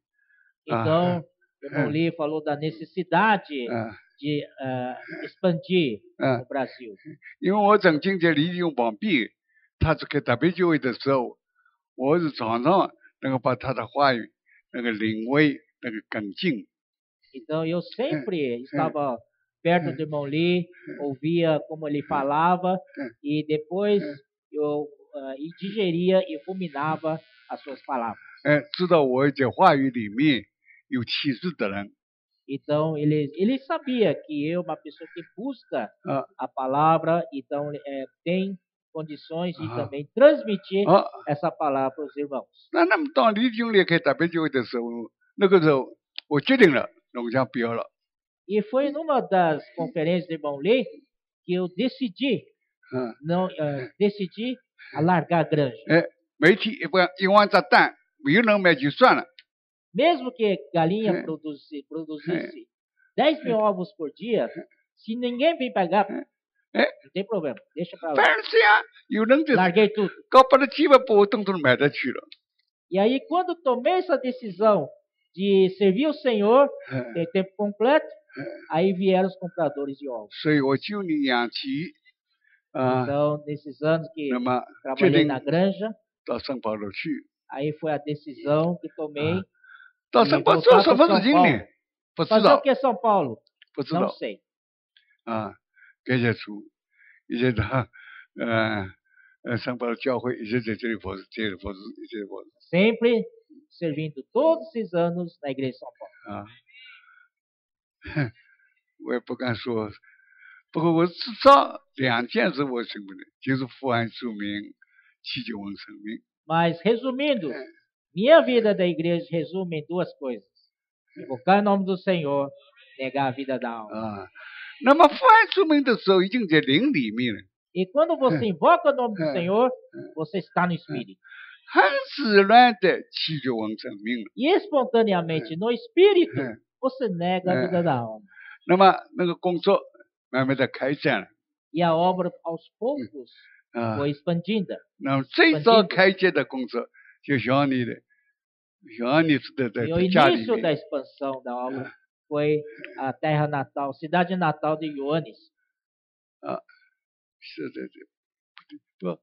Então, irmão Lee falou da necessidade 啊 de expandir 啊 no，Brasil. 因为我曾经在李弟兄旁边，他是开特别聚会的时候，我是常常能够把他的话语那个领会那个跟进。 Então, eu sempre estava perto do irmão Lee, ouvia como ele falava e depois eu digeria e ruminava as suas palavras. 知道我在话语里面有启示的人， Então, ele sabia que eu, uma pessoa que busca a palavra, então tem condições de também transmitir 啊， essa palavra para os irmãos. 那么当李弟兄离开特别聚会的时候，那个时候我决定了，龙江不要了。 E foi numa das conferências do irmão Lee que eu decidi, 嗯， decidi alargar a granja. 每天一万只蛋，没有人买就算了。 Mesmo que galinha produzisse 10 mil ovos por dia, se ninguém vir pegar, É? Não tem problema, deixa pra 反 lá. 正这样有人就 Larguei tudo. 搞把那几万波动都买得去了。 E aí, quando tomei essa decisão de servir o Senhor em tempo completo, aí vieram os compradores de ovos. 所以我9年养鸡啊， Então, nesses anos que 那么决 trabalhei 定 na granja, 到圣保罗去。 aí foi a decisão que tomei 到 de 圣保做 voltar 什 para 么 São 事情呢？ Paulo. 不知 Fazer o 道， que São Paulo? 不知 Não 道 sei. 啊。感谢主，一直到圣保罗教会一直在这里服侍，这里服侍，一直服侍 Sempre servindo todos esses anos na igreja de São Paulo. 啊。我也不敢说，不过我至少2件事我证明的，就是父爱主名，祈求我生命。 Mas, resumindo, minha vida da igreja resume em 2 coisas: invocar o nome do Senhor, negar a vida da alma. 啊，那么父爱主名的时候，已经在灵里面了， E quando você invoca o nome do Senhor, você está no Espírito. 很自然的祈求我生命了。 E espontaneamente, no Espírito, você nega a vida da alma. 那么那个工作慢慢的开展了 E a obra, aos poucos, 啊。 foi expandida. 那么最早开展的工作，就像你的，像你的 E o 在家里 início da 面， expansão da obra foi a terra natal, cidade natal de Ioannis, 是的，不，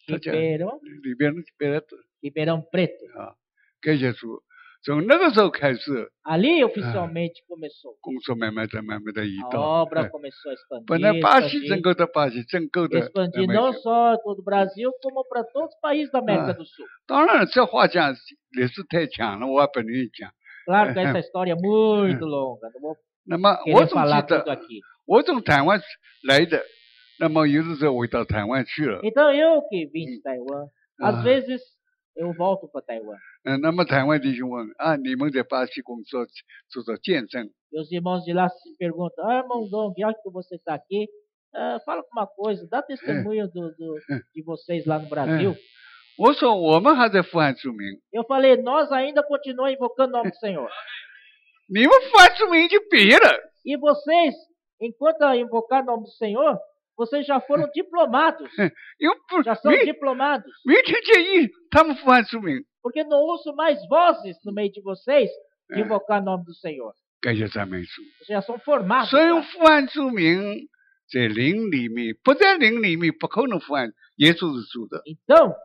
他讲 Ribeirão, 里边别的 Ribeirão Preto. 啊，感谢主，从那个时候开始， Ali oficialmente começou. 工作慢慢的移 A 到， obra começou a 本来 expandir, 巴西 expandir, 整个的巴西整个的 expandir 慢 não 慢 só todo o Brasil, como para todos os países da América do Sul. 当然这话讲历史太长了，我不能讲。 Claro que essa história é muito longa, não vou 那么我 querer 总记 falar tudo 得， aqui. 我从台湾来的，那么有的时候我到台湾去了， Então eu que vim de Taiwan, às Ah. vezes eu volto para Taiwan. 那么台湾弟兄问啊，你们在巴西工作做做见证， E os irmãos de lá se perguntam: irmão Dom, já que você está aqui, fala uma coisa, dá testemunho de vocês lá no Brasil. 我说我们还在父爱主名， Eu falei: nós ainda continuamos invocando o nome do Senhor. 你们父爱主名已经毕业了， E vocês, enquanto invocar o nome do Senhor, vocês já foram diplomados. 因为不 Já são 没 diplomados. 没听见意，他们父爱主名， Porque não ouço mais vozes no meio de vocês de invocar o nome do Senhor. 感谢赞美主。 Vocês já são formados. 所以 já. 父爱主名在灵里面，不在灵里面不可能父爱，耶稣是主的。 Então,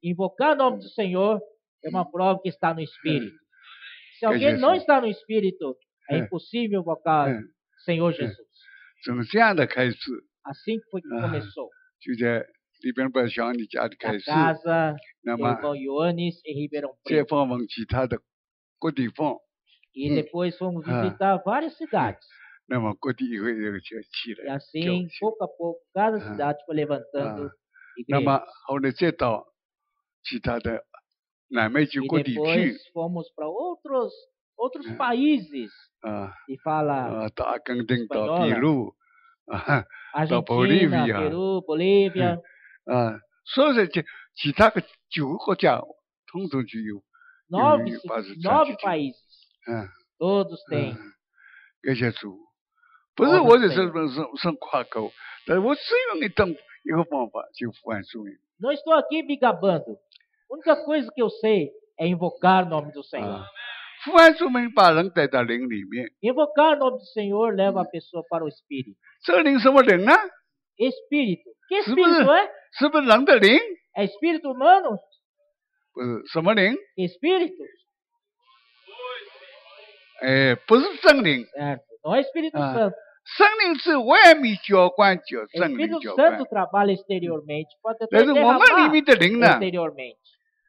invocar o nome do Senhor é uma prova que está no Espírito. Se alguém não está no Espírito, é impossível invocar o Senhor Jesus. 从这样的开始， Assim foi que começou. 就在里边不想你家里开 Na 始， casa 那 do 么 irmão Ioannis em Ribeirão 再 Preto. 访问其他的各地方， E depois fomos visitar várias cidades. 那么各地也会有些起 E 来。 assim, pouco a pouco, cada cidade foi levantando 那 igrejas. 么后来再到其他的南美洲 E 各地 depois 去 fomos para outros países 啊 e fala 到阿根廷、到秘鲁啊 Argentina, Bolívia. Peru, Bolívia. 啊，所有这其他的9个国家，统统就有 9 países. 嗯 Todos têm. 感谢主，不是我在这夸口，但是我只有一个方法，就父爱主名。 Não estou aqui me gabando. A única coisa que eu sei é invocar o nome do Senhor. 父爱主名把人带到灵里面， Invocar o nome do Senhor leva a pessoa para o Espírito. 这个灵什么灵呢？ Espírito. Que 是不是 Espírito é? 是不是人的灵？ É Espírito humano? 不是什么灵？ Espírito. 哎，不是真灵， Certo. Não é Espírito Ah. Santo. 生灵是外面浇灌，叫真灵 Espírito 浇灌 Santo。trabalha exteriormente. Pode até 但是我们里 derramar 面的灵呢？ exteriormente.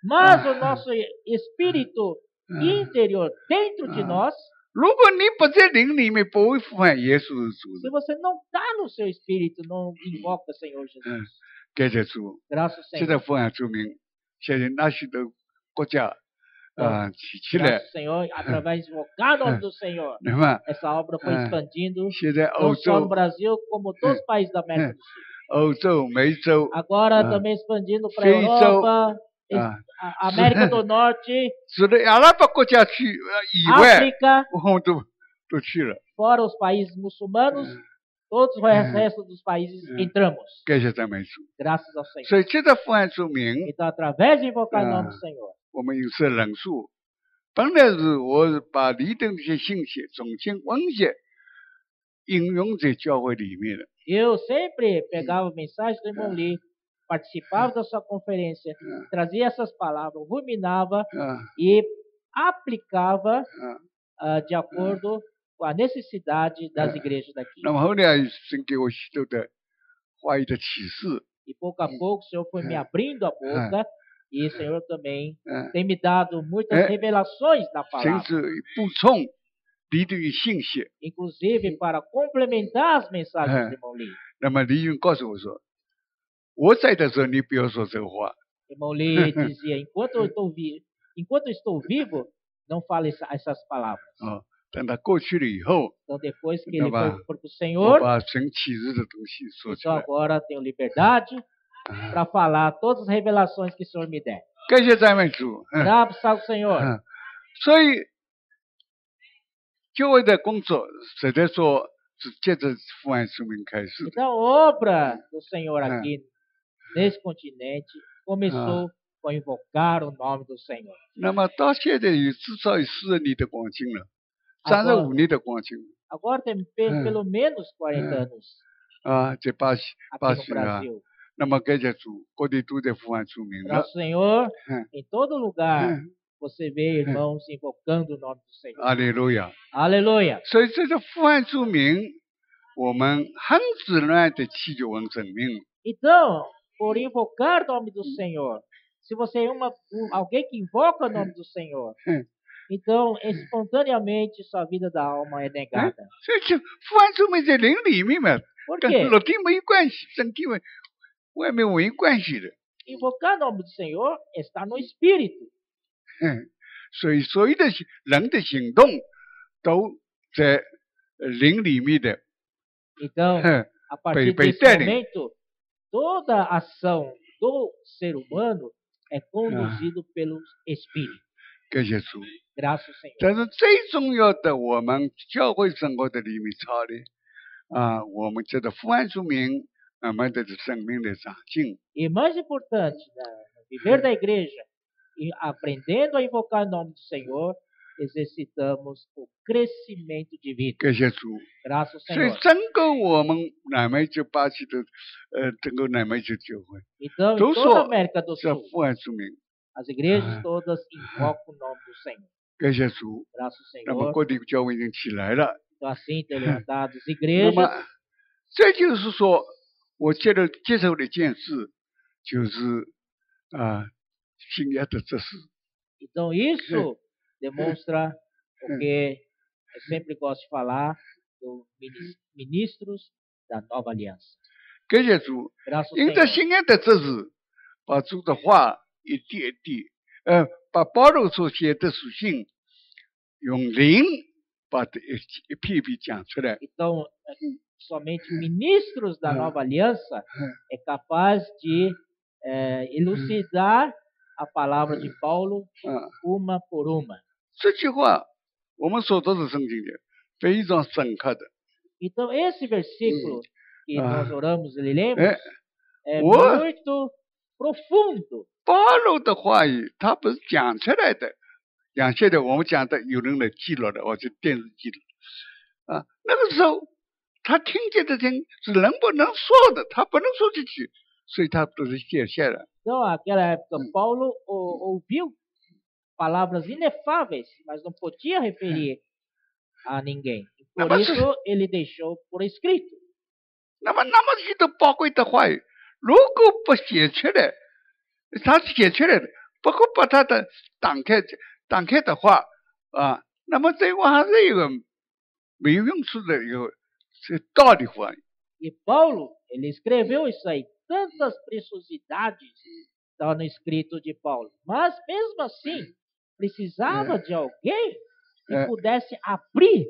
Mas o nosso espírito interior, dentro de nós, 如果你不在灵里面，不会呼喊耶稣是主 se 的。 você não está no seu espírito, não invoca o Senhor Jesus. 感谢主， Graças ao 现在 Senhor. 呼喊主名，现在那许多国家起 Graças 来 ao，Senhor, através de invocar o nome do Senhor, 那么 essa obra foi expandindo 现在 não 欧 só no 洲、 Brasil, como todos os países da América do Sul. 欧洲、美洲 Agora também expandindo para a Feito. Europa, Ah. a América do Norte, 除了阿拉伯国家去以外， África, 我们都去了。 fora os países muçulmanos, todos o resto dos países entramos. 感谢赞美主。 Graças ao Senhor. 所以借着父爱之名， Então, através de invocar o nome do Senhor, 我们有色人数。本来是我把里头这些信息、总经文学应用在教会里面的。 eu sempre pegava mensagens do irmão Lee, participava da sua conferência, trazia essas palavras, ruminava e aplicava de acordo com a necessidade das igrejas daqui. 那么后来神给我许多的话语的启示， E pouco a pouco o Senhor foi me abrindo a boca e o Senhor também tem me dado muitas revelações na 甚 palavra, 至补充里头的信息。 inclusive para complementar as mensagens do irmão Lee. 那么李云告诉我说，我在的时候你不要说这话。 Irmão Lee dizia, enquanto eu estou vivo, não fale essas palavras. 等他过去了以后， Então, depois que ele foi para o 我 Senhor, 把神启示的东西说出 então 来。 agora tenho liberdade para falar todas as revelações que o Senhor me der. 感谢赞美主。 Graças ao Senhor. 所以教会的工作实在说是借着父爱之名开始。 Então, a obra do Senhor aqui nesse continente começou com invocar o nome do Senhor. 那么到现在有至少有40年的光景了，35年的光景 Agora tem pelo menos 40 anos 在巴西 aqui no Brasil. 那么感谢主，各地都在父爱之名了。 Nosso Senhor, em todo lugar, você vê irmãos invocando o nome do Senhor. 哈利路亚！ Aleluia. 所以这个父爱之名，我们很自然的祈求文生命。 Então, por invocar o nome do Senhor, se você é alguém que invoca o nome do Senhor, então espontaneamente sua vida da alma é negada. 所以就父爱之名在灵里面嘛， Por 跟 quê? 肉体没有关系，身体外面没有关系的。 Invocar o nome do Senhor está no Espírito. 所以所有的人的行动都在灵里面的。 Então, a partir desse momento, toda a ação do ser humano é conduzido pelo Espírito. 感谢主。 Graças ao Senhor. 但是最重要的，我们教会生活的里面操的我们这个父爱之名，慢慢的生命的长进。 E mais importante, no viver da igreja, e aprendendo a invocar o nome do Senhor, exercitamos o crescimento de vida. 感谢主。 Graças ao 所以 Senhor. 整个我们南美洲巴西的整个南美洲教会， Então, em Então, toda só- a América do 这 Sul, 父爱之名， as igrejas todas invocam o nome do Senhor. 感谢主。 Graças ao 那么 Senhor. 各地教会已经起来了。 Então, assim tem levantado as 那 igrejas. 么这就是说，我接受的一件事，就是新约的这事。 Então, isso demonstra o que eu sempre gosto de falar dos ministros da nova aliança. 感谢主， Graças ao 因着 Senhor. 新约的这事，把主的话一点一滴，把保罗所写的书信，用灵把它一篇一篇讲出来。 Então, somente ministros da nova aliança é capaz de elucidar a palavra de Paulo uma por uma. 这句话我们所读的圣经的非常深刻的。 Então, esse versículo que nós oramos e lemos é Ué. muito profundo. 保罗的话语，他不是讲出来的，像现在我们讲的，有人来记录的，或者电视记录那个时候他听见的人是能不能说的，他不能说进去，所以他都是写下来。 Então, naquela época, Paulo ouviu palavras inefáveis, mas não podia referir a ninguém. Por isso, ele deixou por escrito. 那么许多宝贵的话语，如果不写出来，他是写出来的，不过把他的打开的话那么这个还是一个没有用处的一个是道理话语。 E Paulo, ele escreveu isso aí, tantas preciosidades está no escrito de Paulo. Mas, mesmo assim, precisava de alguém que pudesse abrir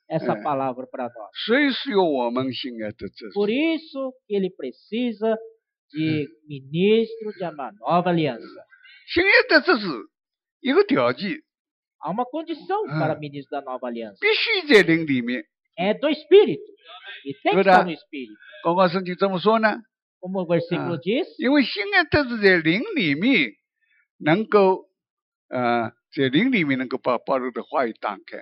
essa palavra para nós. 所以是有我们新约的这 Por isso que ele precisa de ministro de uma nova aliança. 新约的这是一个条件， Há uma condição para ministro da nova aliança. 必须在灵里面， é do Espírito. E tem que estar no Espírito. 刚刚圣经怎么说呢？ Como o versículo diz, 因为新约特是在灵里面能够在灵里面能够把保罗的话语打开。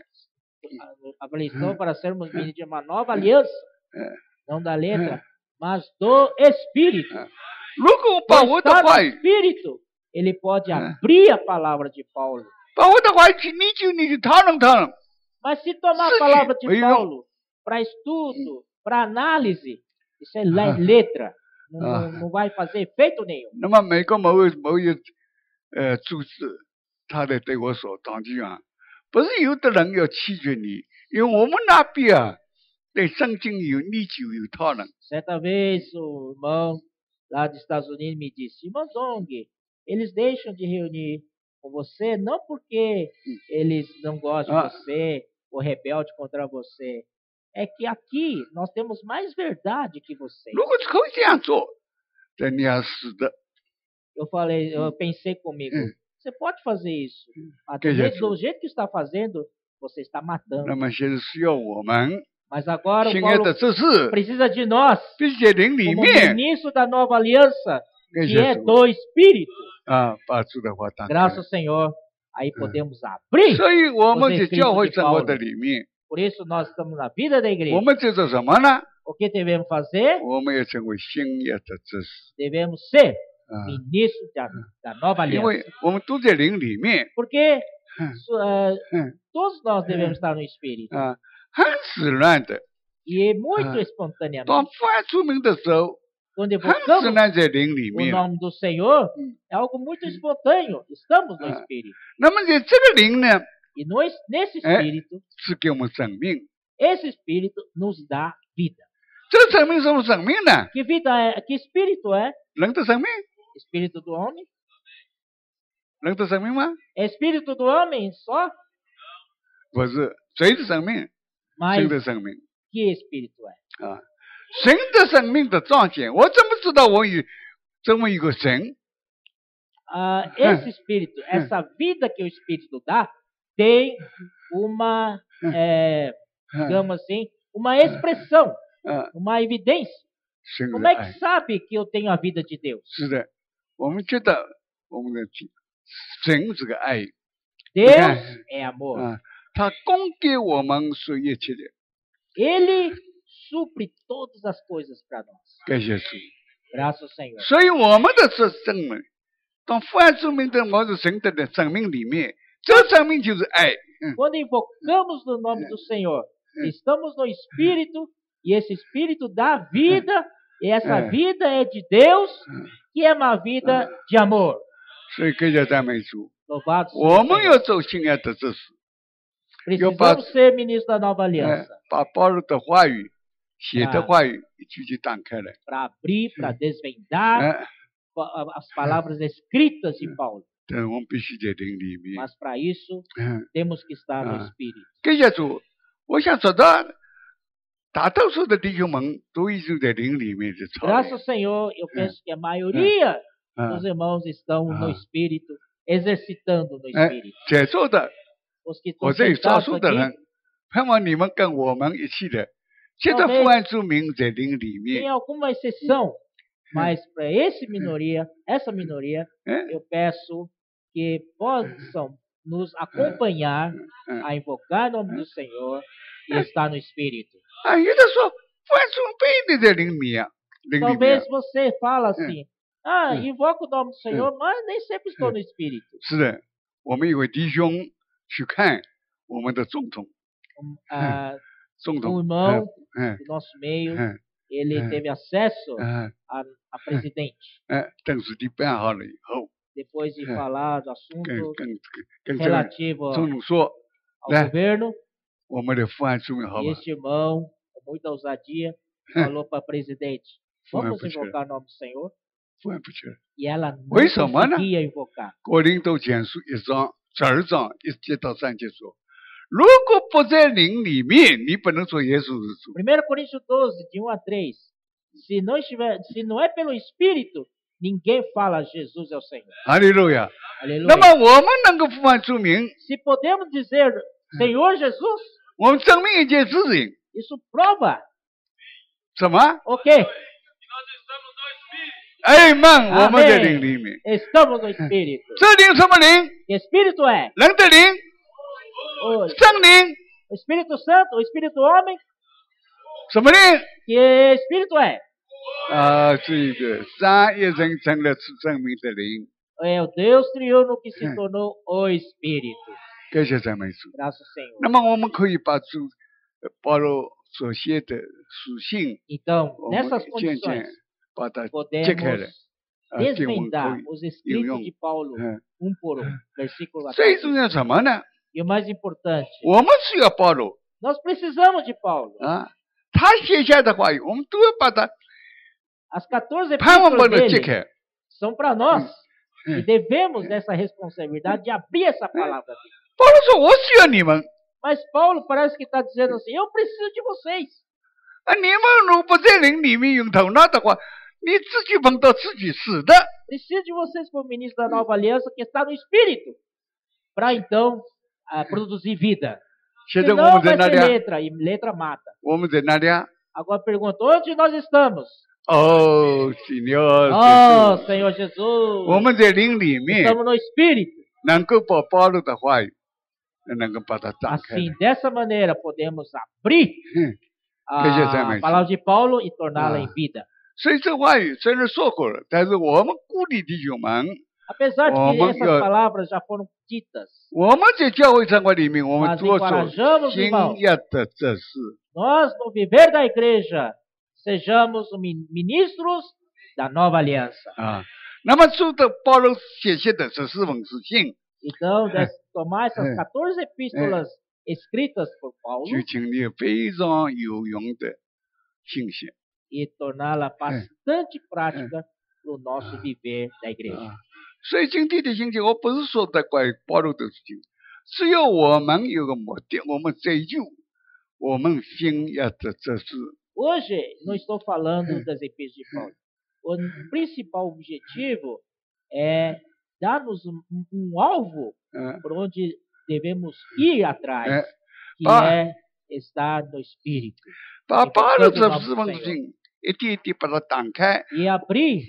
a lição para sermos ministros de uma nova aliança, não da letra, mas do Espírito. 如果我把我的 Está no 话语， Espírito, ele pode abrir a palavra de Paulo. 把我的话语去你去讨论讨论， Mas se tomar a palavra de Paulo para estudo, para análise, isso é letra. Não vai fazer efeito nenhum. 那么美国某一组织，他在对我说，唐局长，不是有的人要弃绝你，因为我们那边对圣经有研究有讨论。 Certa vez o irmão lá dos Estados Unidos me disse, irmão Zong, eles deixam de reunir com você não porque eles não gostam de você ou rebelde contra você. É que aqui nós temos mais verdade que vocês. 如果可以这样做，这你要死的。 Eu pensei comigo, você pode fazer isso. Mas do jeito que está fazendo, você está matando. 那么现在需要我们 Mas agora o 新约 Paulo 的知识， precisa de nós, 必须在灵里 como 面 ministro da nova aliança, 跟 que é 耶稣 do Espírito. 把主的话打开。 Graças ao Senhor, aí podemos abrir. 所以我们在教会生活的里面， Por isso nós estamos na vida da 我 igreja. 们在做什么呢？ O que devemos fazer? 我们要成为新约的知识， Devemos ser 啊， ministros da nova 因 aliança. 为我们都在灵里面， Porque 嗯 todos nós devemos estar no Espírito. 啊，很自然的。 E muito 当 espontaneamente. 犯出名的时候， Quando 很自 evocamos 然在灵里 o 面。 nome do Senhor, é algo muito espontâneo. Estamos no Espírito. 那么在这个灵呢， E nesse Espírito, 是给我们生命。 esse Espírito nos dá vida. 这个生命什么生命呢？ Que vida é? Que Espírito é? 人的生命， Espírito do homem? 人的生命吗？ É Espírito do homem só? 不是，谁的生命？ Mas 神的生命 que Espírito é? 啊，神的生命的彰显，我怎么知道我有这么一个神？ Esse Espírito, essa vida que o Espírito dá, tem uma, digamos assim, uma expressão, 啊， uma evidência. 神 Como 的 é 爱 que sabe que eu tenho a vida de Deus? 是的，我们觉得我们的神是个爱 Deus é amor. 啊，他供给我们所一切的， Ele supre todas as coisas para nós. 感谢主。 Graças ao Senhor. 所以我们的生命，当犯出名的我是神的生命里面，这生命就是爱。 Quando invocamos o nome do Senhor, estamos no Espírito, e esse Espírito dá vida, e essa vida é de Deus, que é uma vida de amor. 所以感谢赞美主， Louvado seja 我 o 们 Senhor. 要走新约的知识， Precisamos ser ministros da nova aliança, 把保罗的话语、写的话语一句句打开来。 para abrir, para desvendar as palavras escritas de Paulo. 但我们必须在灵里面。 Mas para isso, temos que estar no Espírito. 感谢主，我想说到，大多数的弟兄们都已经在灵里面的操 Graças 练 ao Senhor, eu penso que a maioria dos irmãos estão no Espírito, exercitando no Espírito. 在座的 Os que 或 estão 者有少 sentados 数的人 aqui,，盼望你们跟我们一起的，现在父安主名在灵里 tem 面， alguma exceção, mas para essa minoria, eu peço que possam nos acompanhar a invocar o nome do Senhor e estar no Espírito. 啊，有的说父安主不一定在灵里面，灵里面 Talvez você fala assim, invoca o nome do Senhor, mas nem sempre estou no Espírito. 是的，我们有位弟兄去看我们的总统，总 Um 统， irmão 嗯 do nosso meio, 嗯 ele teve acesso 嗯 a presidente. 正式地办好了以后， Depois de falar do 跟 assunto 跟这个 relativo 总统说， ao né? governo, 我们的父安主名好 e 吧？ este irmão, com muita ousadia, falou para a presidente, vamos Foi, invocar o nome do Senhor? 父安不去了。 E ela não 为什么呢？ conseguia invocar. 哥林多前书1章12章1节到3节说，如果不在灵里面，你不能说耶稣是主。 1 Coríntios 12, de 1 a 3. Se não é pelo Espírito, ninguém fala Jesus é o Senhor. 哈利路亚。 Aleluia. 那么我们能够父安主名， Se podemos dizer Senhor Jesus, 我们证明一件事情， Isso prova 什么？ o quê? 哎们，我们在灵 Amém. 里面。 Estamos no Espírito. 这灵什么灵？ Que Espírito é? 人的灵， O 圣灵， Espírito Santo, o Espírito Homem? 什么灵？ Que Espírito é? 啊，这个三一人成了是生命的灵。 É o Deus triuno que se tornou o Espírito. 感谢赞美主。 Graças ao Senhor. 那么我们可以把主保罗所写的属性， Então, 我们 nessas 渐 condições, 渐把它揭开了 podemos。 经文可 desvendar 以 os 应 escritos 用 de。Paulo, 嗯， um por um, versículo a 最 cada. 重要什么呢？ E o mais importante, 我们需要保罗 nós precisamos de Paulo. 啊，他写下的话语，我们都要把它 As 14盼望把 epístolas 它揭 dele 开。 são para nós. Hum. E devemos essa responsabilidade de abrir essa palavra dele. 保罗说：“我需要你们 Mas Paulo parece que está dizendo assim, eu preciso de vocês. 啊！你们如不在灵里面用头脑的话，你自己碰到自己死的。 Preciso de vocês como ministro da nova aliança que está no Espírito. Para então produzir vida. 现在我 Senão 们在 vai 哪 ser 里啊？ letra, e letra mata. 我们在哪里啊？ Agora pergunta, onde nós estamos? 哦，Senhor， Oh, Senhor Jesus. 我们在灵里面 Estamos no Espírito. 能够把保罗的话语，能够把它展开。 Assim, dessa maneira, podemos abrir 感谢赞美 a 主。 palavra de Paulo e torná-la em vida. 所以这话语虽然说过了，但是我们鼓励弟兄们， Apesar de que Vamos, essas eu- palavras já foram ditas, 我们在教会生活里面，我们 nós 做出 encorajamos, 新 irmãos, 约的这事。 nós, no viver da igreja, sejamos ministros da nova aliança. 啊，那么主的保罗写下的这4封书信， Então, tomar essas 14 epístolas escritas por Paulo 就经历非常有用的信息 e torná-la bastante prática no nosso viver da igreja. 啊。所以今天的信息，我不是说的关于保罗的事情，只有我们有个目的，我们追求我们新约的这事。 Hoje, não estou falando das epístolas de Paulo. O principal objetivo é dar-nos um alvo 嗯， por onde devemos ir atrás, que Pá. é estar no Espírito. 把保罗这buscando o nome 4 do 封 Senhor. 书信一点一点把它打开， E abrir,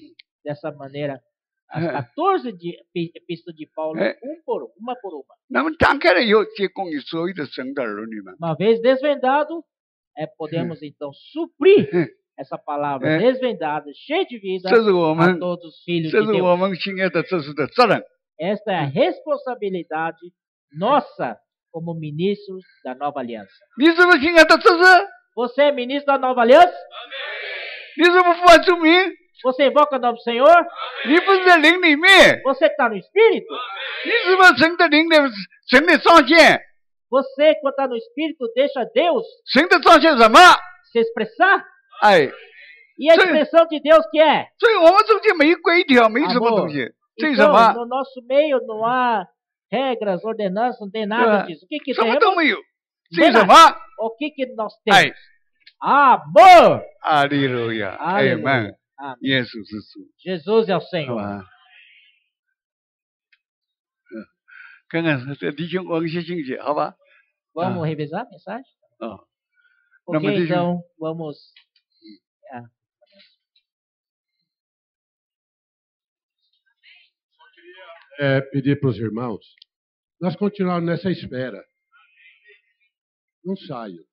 dessa maneira, as 14 epístolas de Paulo, uma por uma. 那么打开了以后，提供给所有的神的儿女们。 Uma vez desvendado, podemos então suprir essa palavra desvendada, cheia de vida, 这是我 a 们， todos os filhos 这 de 是 Deus. 我们新约的这事的责任。 Esta é a responsabilidade nossa como ministros da nova aliança. 你是不是新约的这事？ Você é ministro da nova aliança? 你是不是呼唤主名？ Você invoca o nome do Senhor? 你不是在灵里面？ Você está no Espírito? 你是不是神的灵的神的彰显？ Você, quando está no Espírito, deixa Deus 神的彰显什么？ se expressar? 哎， E a Sim. expressão de Deus que é? 所以我们中间没规条，没什么东西。这是什 Então, 么？ no nosso meio não há regras, ordenanças, não tem nada disso. O que que 什么 temos? 都没有。这是什么？ O que que nós 哎 temos?，Amor! 阿利路亚，阿 Aleluia. 门。 Amém. 耶稣是主， Jesus é o 是 Senhor. 吧？看看这弟兄我些信息，好吧？ Vamos revisar a mensagem? 哦， Ok, Não, mas deixa eu- então vamos. Pedir para os irmãos, nós continuarmos nessa espera. Não saiam.